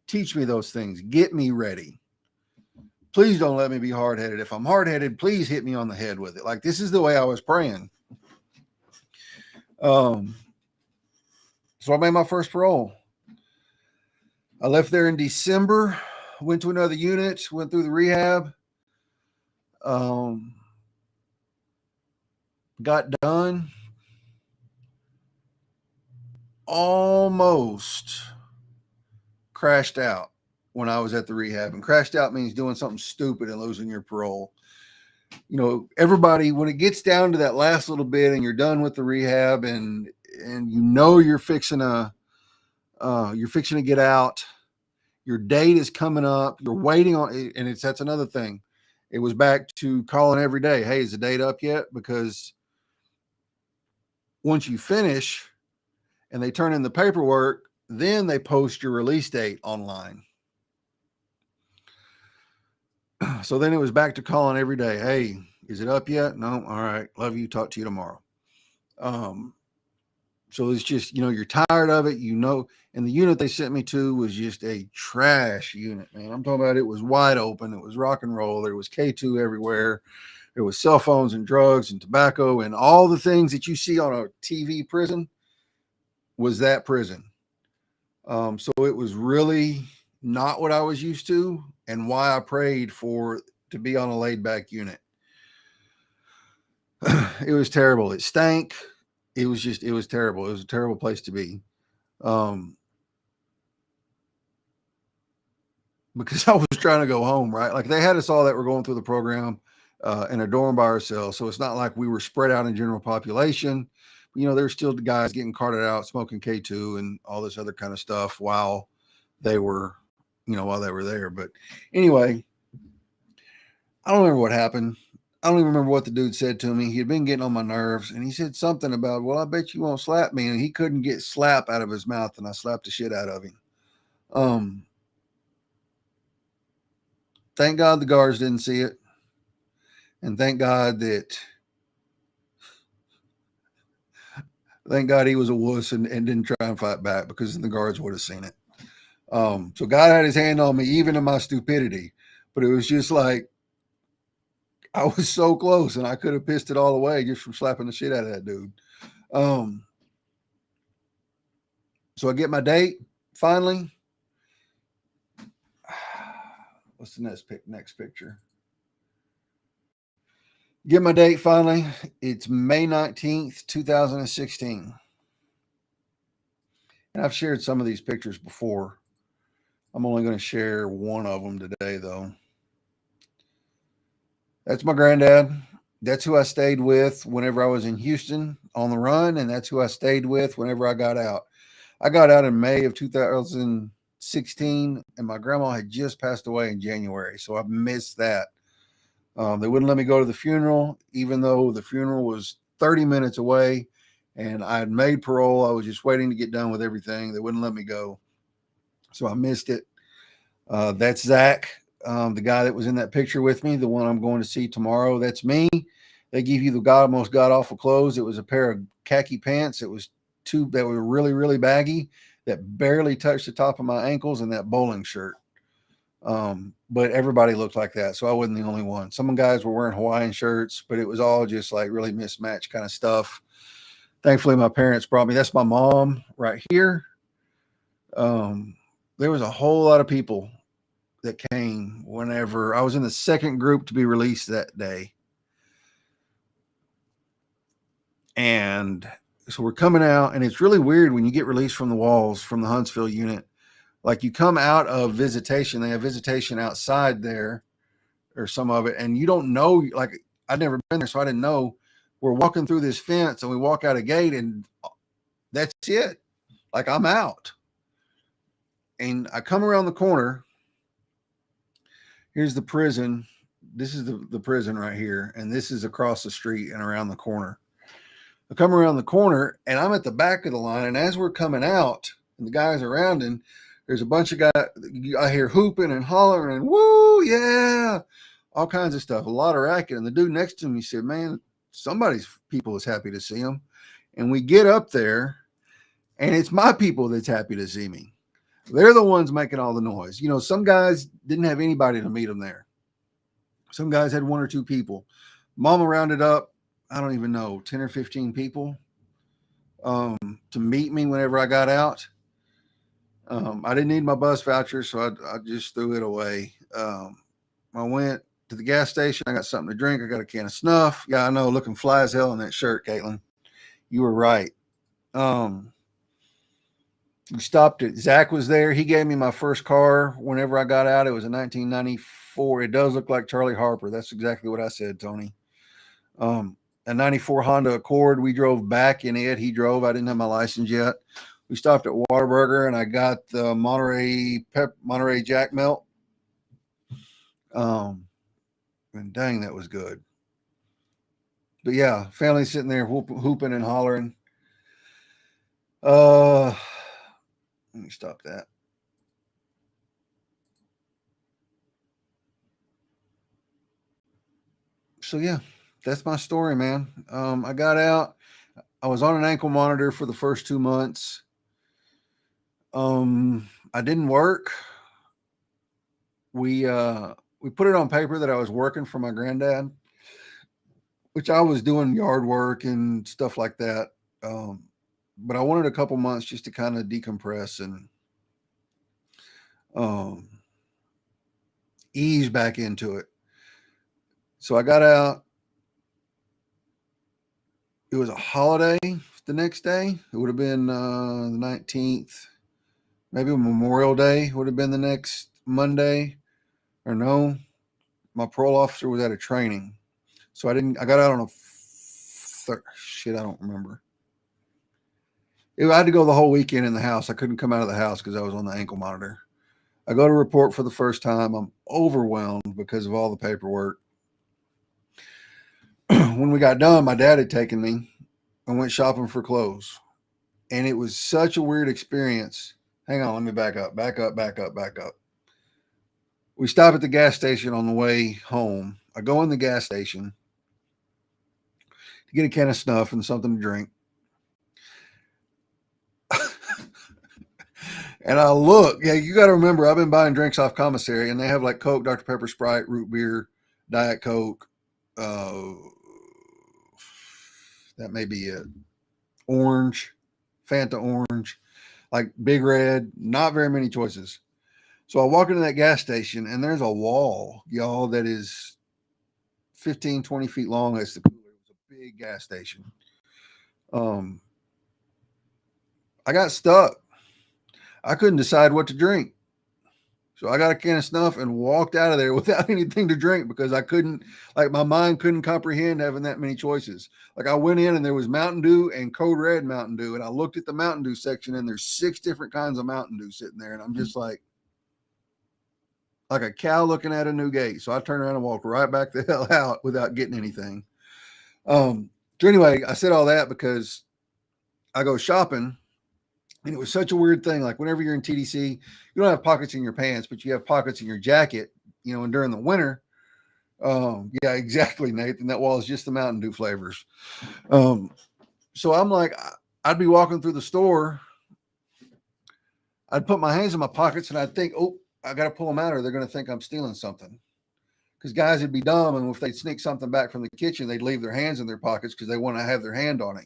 Teach me those things. Get me ready. Please don't let me be hard-headed. If I'm hard-headed, please hit me on the head with it. Like, this is the way I was praying. So I made my first parole. I left there in December, went to another unit, went through the rehab. Got done. Almost crashed out when I was at the rehab. And crashed out means doing something stupid and losing your parole. Everybody, when it gets down to that last little bit and you're done with the rehab and you're fixing to get out, your date is coming up, you're waiting on it, and that's another thing. It was back to calling every day. Hey, is the date up yet? Because once you finish and they turn in the paperwork, then they post your release date online. So then it was back to calling every day. Hey, is it up yet? No. All right. Love you. Talk to you tomorrow. So it's just, you're tired of it, and the unit they sent me to was just a trash unit, man. I'm talking about, it was wide open. It was rock and roll. There was K2 everywhere. There was cell phones and drugs and tobacco and all the things that you see on a TV prison was that prison. So it was really not what I was used to, and why I prayed to be on a laid back unit. It was terrible. It stank. It was terrible. It was a terrible place to be. Because I was trying to go home, right? Like, they had us all that were going through the program in a dorm by ourselves. So it's not like we were spread out in general population. There's still the guys getting carted out, smoking K2 and all this other kind of stuff while they were there. But anyway, I don't remember what happened. I don't even remember what the dude said to me. He had been getting on my nerves, and he said something about, well, I bet you won't slap me. And he couldn't get slap out of his mouth, and I slapped the shit out of him. Thank God the guards didn't see it. And thank God he was a wuss and didn't try and fight back, because the guards would have seen it. So God had his hand on me, even in my stupidity. But it was just like, I was so close, and I could have pissed it all away just from slapping the shit out of that dude. So I get my date finally. What's the next picture? Get my date finally. It's May 19th, 2016. And I've shared some of these pictures before. I'm only going to share one of them today, though. That's my granddad. That's who I stayed with whenever I was in Houston on the run, and that's who I stayed with whenever I got out. I got out in May of 2016, and my grandma had just passed away in January, so I missed that. They wouldn't let me go to the funeral, even though the funeral was 30 minutes away, and I had made parole. I was just waiting to get done with everything. They wouldn't let me go, so I missed it. That's Zach. The guy that was in that picture with me, the one I'm going to see tomorrow, that's me. They give you the most god awful clothes. It was a pair of khaki pants. It was two that were really, really baggy that barely touched the top of my ankles, and that bowling shirt. But everybody looked like that, so I wasn't the only one. Some guys were wearing Hawaiian shirts, but it was all just like really mismatched kind of stuff. Thankfully, my parents brought me. That's my mom right here. There was a whole lot of people that came whenever I was in the second group to be released that day. And so we're coming out, and it's really weird when you get released from the walls from the Huntsville unit. Like, you come out of visitation, they have visitation outside there, or some of it, and you don't know. Like, I'd never been there, so I didn't know. We're walking through this fence, and we walk out a gate, and that's it. Like, I'm out. And I come around the corner. Here's the prison. This is the prison right here, and this is across the street and around the corner. I come around the corner, and I'm at the back of the line, and as we're coming out, and the guys are around, and there's a bunch of guys. I hear hooping and hollering and woo, yeah, all kinds of stuff, a lot of racket. And the dude next to me said, man, somebody's people is happy to see him. And we get up there, and it's my people that's happy to see me. They're the ones making all the noise. You know, some guys didn't have anybody to meet them there. Some guys had one or two people. Mama rounded up, I don't even know, 10 or 15 people to meet me whenever I got out. I didn't need my bus voucher, so I just threw it away. I went to the gas station. I got something to drink. I got a can of snuff. Yeah, I know, looking fly as hell in that shirt, Caitlin. You were right. We stopped at, Zach was there. He gave me my first car whenever I got out. It was a 1994. It does look like Charlie Harper. That's exactly what I said, Tony. A 94 Honda Accord. We drove back in it. He drove. I didn't have my license yet. We stopped at Whataburger, and I got the Monterey Jack Melt. And dang, that was good. But yeah, family sitting there hooping and hollering. Let me stop that. So yeah, that's my story, man. I got out. I was on an ankle monitor for the first 2 months. I didn't work. We put it on paper that I was working for my granddad, which I was doing yard work and stuff like that. But I wanted a couple months just to kind of decompress and ease back into it. So I got out. It was a holiday the next day. It would have been the 19th. Maybe Memorial Day would have been the next Monday. Or no, my parole officer was at a training. So I got out on a I don't remember. I had to go the whole weekend in the house. I couldn't come out of the house because I was on the ankle monitor. I go to report for the first time. I'm overwhelmed because of all the paperwork. When we got done, my dad had taken me and went shopping for clothes. And it was such a weird experience. Hang on, let me back up. We stop at the gas station on the way home. I go in the gas station to get a can of snuff and something to drink. And I look, yeah, you got to remember, I've been buying drinks off commissary, and they have like Coke, Dr. Pepper, Sprite, root beer, Diet Coke. That may be it. Orange, Fanta orange, like Big Red, not very many choices. So I walk into that gas station, and there's a wall, y'all, that is 15, 20 feet long. That's the cooler. It was a big gas station. I got stuck. I couldn't decide what to drink. So I got a can of snuff and walked out of there without anything to drink because I couldn't, like, my mind couldn't comprehend having that many choices. Like, I went in and there was Mountain Dew and Code Red Mountain Dew. And I looked at the Mountain Dew section and there's 6 different kinds of Mountain Dew sitting there. And I'm just like a cow looking at a new gate. So I turned around and walked right back the hell out without getting anything. So anyway, I said all that because I go shopping. And it was such a weird thing. Like, whenever you're in TDC, you don't have pockets in your pants, but you have pockets in your jacket and during the winter, yeah, exactly, Nathan. That wall is just the Mountain Dew flavors. So I'm like, I'd be walking through the store. I'd put my hands in my pockets and I'd think, oh, I got to pull them out or they're going to think I'm stealing something. Because guys would be dumb. And if they'd sneak something back from the kitchen, they'd leave their hands in their pockets because they want to have their hand on it,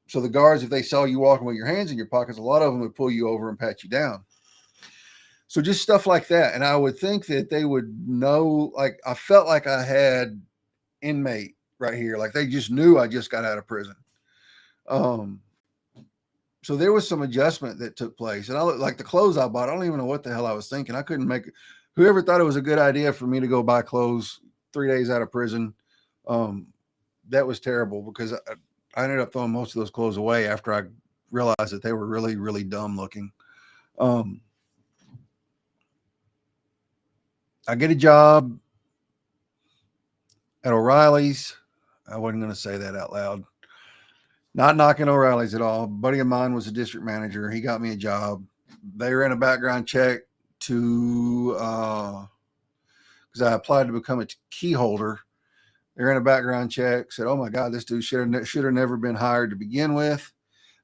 So the guards, if they saw you walking with your hands in your pockets, a lot of them would pull you over and pat you down. So just stuff like that. And I would think that they would know, like, I felt like I had inmate right here. Like they just knew I just got out of prison. So there was some adjustment that took place. And I look like the clothes I bought. I don't even know what the hell I was thinking. I couldn't make it. Whoever thought it was a good idea for me to go buy clothes 3 days out of prison. That was terrible because I ended up throwing most of those clothes away after I realized that they were really, really dumb looking. I get a job at O'Reilly's. I wasn't going to say that out loud. Not knocking O'Reilly's at all. A buddy of mine was a district manager. He got me a job. They ran a background check to, because I applied to become a key holder. They ran a background check, said, oh my God, this dude should have never been hired to begin with.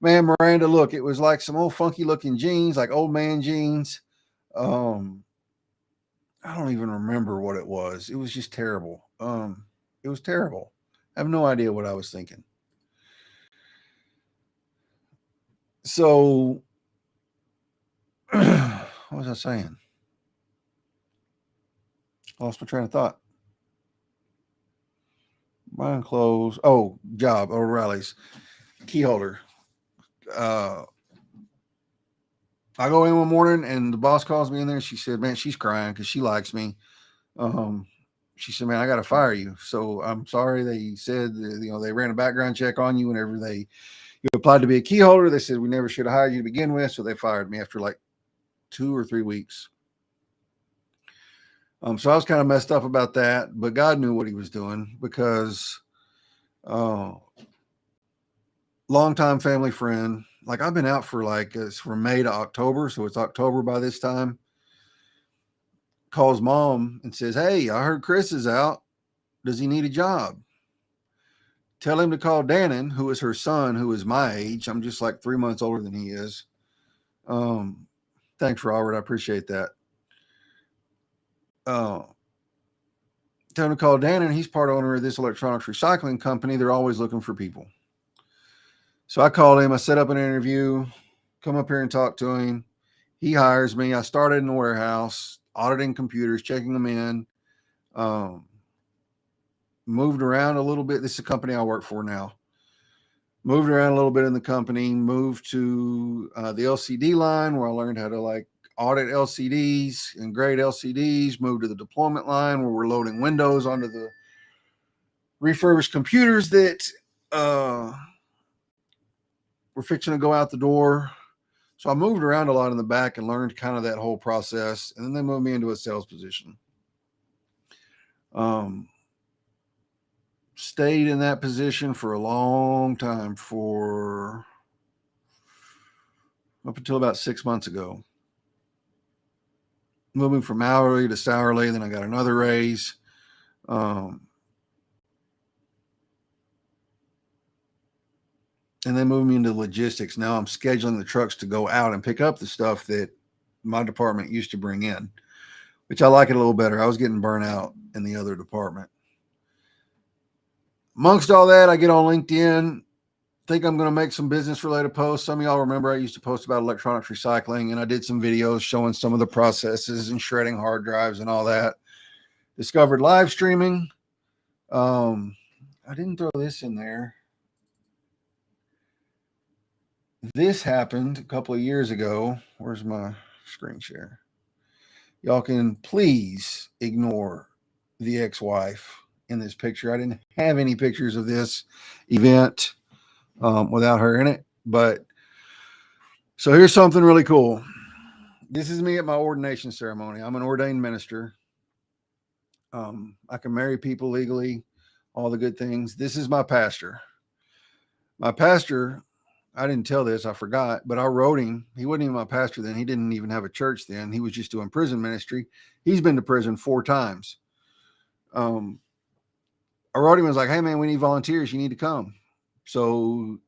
Man, Miranda, look, it was like some old funky looking jeans, like old man jeans. I don't even remember what it was. It was just terrible. It was terrible. I have no idea what I was thinking. So, what was I saying? Lost my train of thought. Buying clothes. Oh, job, O'Reilly's. Key holder. I go in one morning and the boss calls me in there. She said, man, she's crying because she likes me. She said, man, I got to fire you. So I'm sorry. They said, they ran a background check on you whenever you applied to be a key holder. They said, we never should have hired you to begin with. So they fired me after like 2 or 3 weeks. So I was kind of messed up about that, but God knew what he was doing because longtime family friend, like I've been out for it's from May to October. So it's October by this time. Calls mom and says, hey, I heard Chris is out. Does he need a job? Tell him to call Dannon, who is her son, who is my age. I'm just like 3 months older than he is. Thanks, Robert. I appreciate that. Tell him to call Dannon. He's part owner of this electronics recycling company. They're always looking for people. So I called him. I set up an interview, come up here and talk to him. He hires me. I started in the warehouse, auditing computers, checking them in. Moved around a little bit. This is a company I work for now. Moved around a little bit in the company, moved to the LCD line where I learned how to audit LCDs and grade LCDs, moved to the deployment line where we're loading Windows onto the refurbished computers that we're fixing to go out the door. So I moved around a lot in the back and learned kind of that whole process. And then they moved me into a sales position. Stayed in that position for a long time, for up until about 6 months ago. Moving from hourly to hourly, then I got another raise. And then moving me into logistics. Now I'm scheduling the trucks to go out and pick up the stuff that my department used to bring in, which I like it a little better. I was getting burnt out in the other department. Amongst all that, I get on LinkedIn, think I'm going to make some business related posts. Some of y'all remember I used to post about electronics recycling, and I did some videos showing some of the processes and shredding hard drives and all that. Discovered live streaming. I didn't throw this in there. This happened a couple of years ago. Where's my screen share? Y'all can please ignore the ex-wife in this picture. I didn't have any pictures of this event without her in it. But so here's something really cool. This is me at my ordination ceremony. I'm an ordained minister. I can marry people legally, all the good things. This is my pastor. My pastor I didn't tell this, I forgot, but I wrote him. He wasn't even my pastor then. He didn't even have a church then. He was just doing prison ministry. He's been to prison 4 times. I wrote him and was like, hey man, we need volunteers. You need to come. So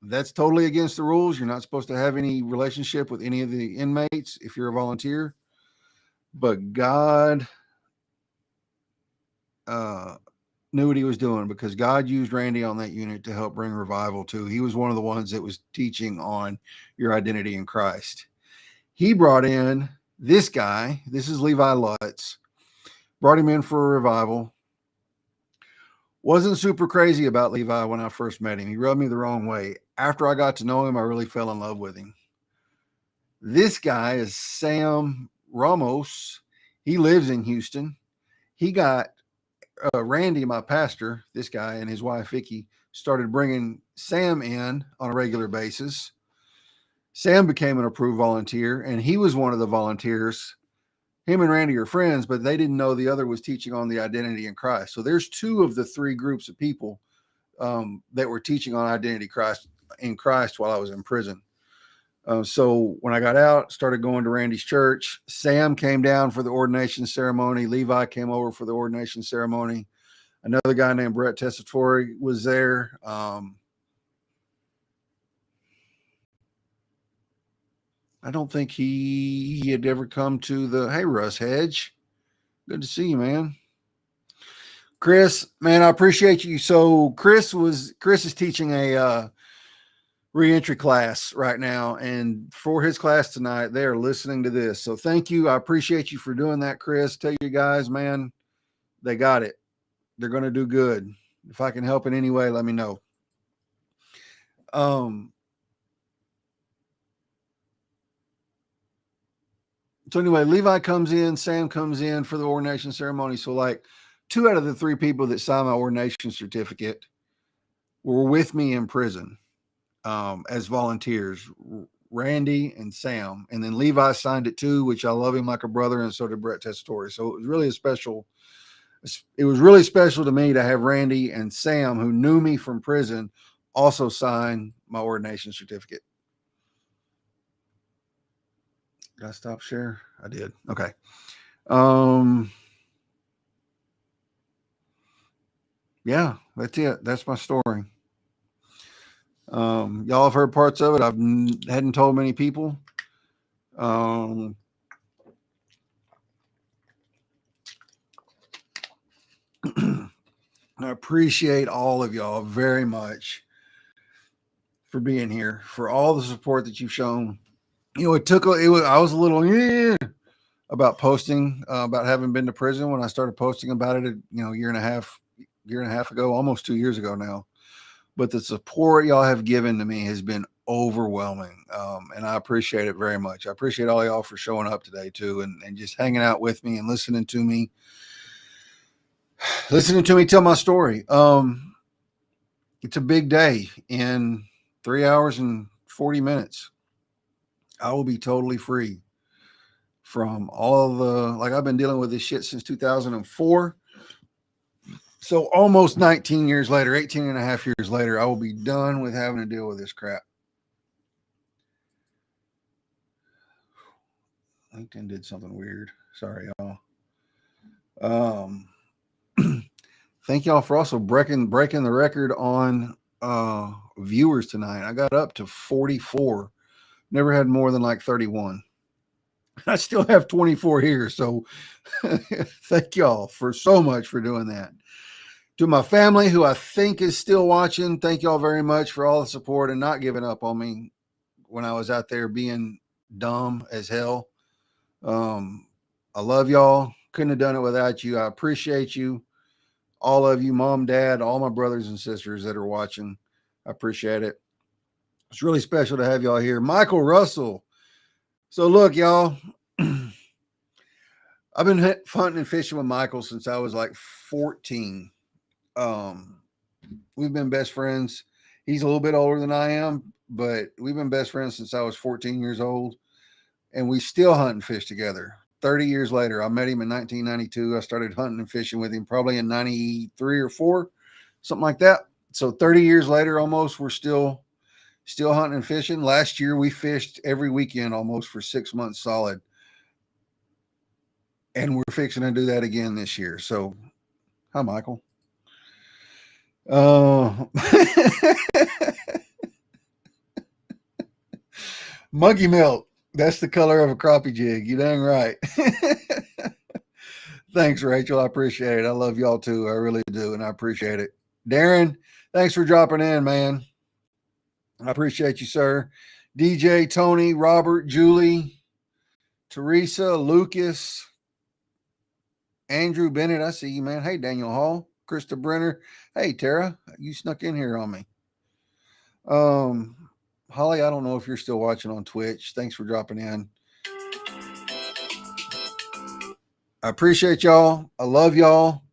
that's totally against the rules. You're not supposed to have any relationship with any of the inmates if you're a volunteer. But God knew what he was doing, because God used Randy on that unit to help bring revival too. He was one of the ones that was teaching on your identity in Christ. He brought in this guy. This is Levi Lutz. Brought him in for a revival. Wasn't super crazy about Levi when I first met him. He rubbed me the wrong way. After I got to know him, I really fell in love with him. This guy is Sam Ramos. He lives in Houston. He got Randy, my pastor, this guy, and his wife, Vicky, started bringing Sam in on a regular basis. Sam became an approved volunteer, and he was one of the volunteers. Him and Randy are friends, but they didn't know the other was teaching on the identity in Christ. So there's 2 of the 3 groups of people that were teaching on identity in Christ while I was in prison. So when I got out, started going to Randy's church. Sam came down for the ordination ceremony. Levi came over for the ordination ceremony. Another guy named Brett Tessitore was there. I don't think he had ever come to the, hey, Russ Hedge. Good to see you, man. Chris, man, I appreciate you. So Chris is teaching a reentry class right now, and for his class tonight, they are listening to this. So thank you. I appreciate you for doing that, Chris. Tell you guys, man, they got it. They're going to do good. If I can help in any way, let me know. So anyway, Levi comes in, Sam comes in for the ordination ceremony. So like 2 out of the 3 people that signed my ordination certificate were with me in prison as volunteers, Randy and Sam. And then Levi signed it too, which I love him like a brother, and so did Brett Tessitore. So it was really special to me to have Randy and Sam, who knew me from prison, also sign my ordination certificate. Did I stop share? I did. Okay. Yeah, that's it. That's my story. Y'all have heard parts of it. Hadn't told many people. I appreciate all of y'all very much for being here, for all the support that you've shown. I was a little about posting, about having been to prison when I started posting about it, year and a half ago, almost 2 years ago now. But the support y'all have given to me has been overwhelming. And I appreciate it very much. I appreciate all y'all for showing up today too, and just hanging out with me and listening to me tell my story. It's a big day. In 3 hours and 40 minutes, I will be totally free from all I've been dealing with this shit since 2004. So almost 19 years later, 18 and a half years later, I will be done with having to deal with this crap. LinkedIn did something weird. Sorry, y'all. Thank y'all for also breaking the record on viewers tonight. I got up to 44. Never had more than like 31. I still have 24 here. So thank y'all for so much for doing that. To my family, who I think is still watching, thank y'all very much for all the support and not giving up on me when I was out there being dumb as hell. I love y'all. Couldn't have done it without you. I appreciate you. All of you, mom, dad, all my brothers and sisters that are watching. I appreciate it. It's really special to have y'all here. Michael Russell. So look, y'all, I've been hunting and fishing with Michael since I was like 14. We've been best friends. He's a little bit older than I am, but we've been best friends since I was 14 years old, and we still hunt and fish together. 30 years later, I met him in 1992. I started hunting and fishing with him probably in 93 or 4, something like that. So 30 years later, almost, we're still Still hunting and fishing. Last year we fished every weekend almost for 6 months solid. And we're fixing to do that again this year. So, hi, Michael. Monkey milk. That's the color of a crappie jig. You dang right. Thanks, Rachel. I appreciate it. I love y'all too. I really do. And I appreciate it. Darren, thanks for dropping in, man. I appreciate you, sir. DJ, Tony, Robert, Julie, Teresa, Lucas, Andrew Bennett. I see you, man. Hey, Daniel Hall, Krista Brenner. Hey, Tara, you snuck in here on me. Holly, I don't know if you're still watching on Twitch. Thanks for dropping in. I appreciate y'all. I love y'all.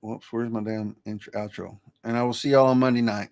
Whoops, where's my damn outro? And I will see y'all on Monday night.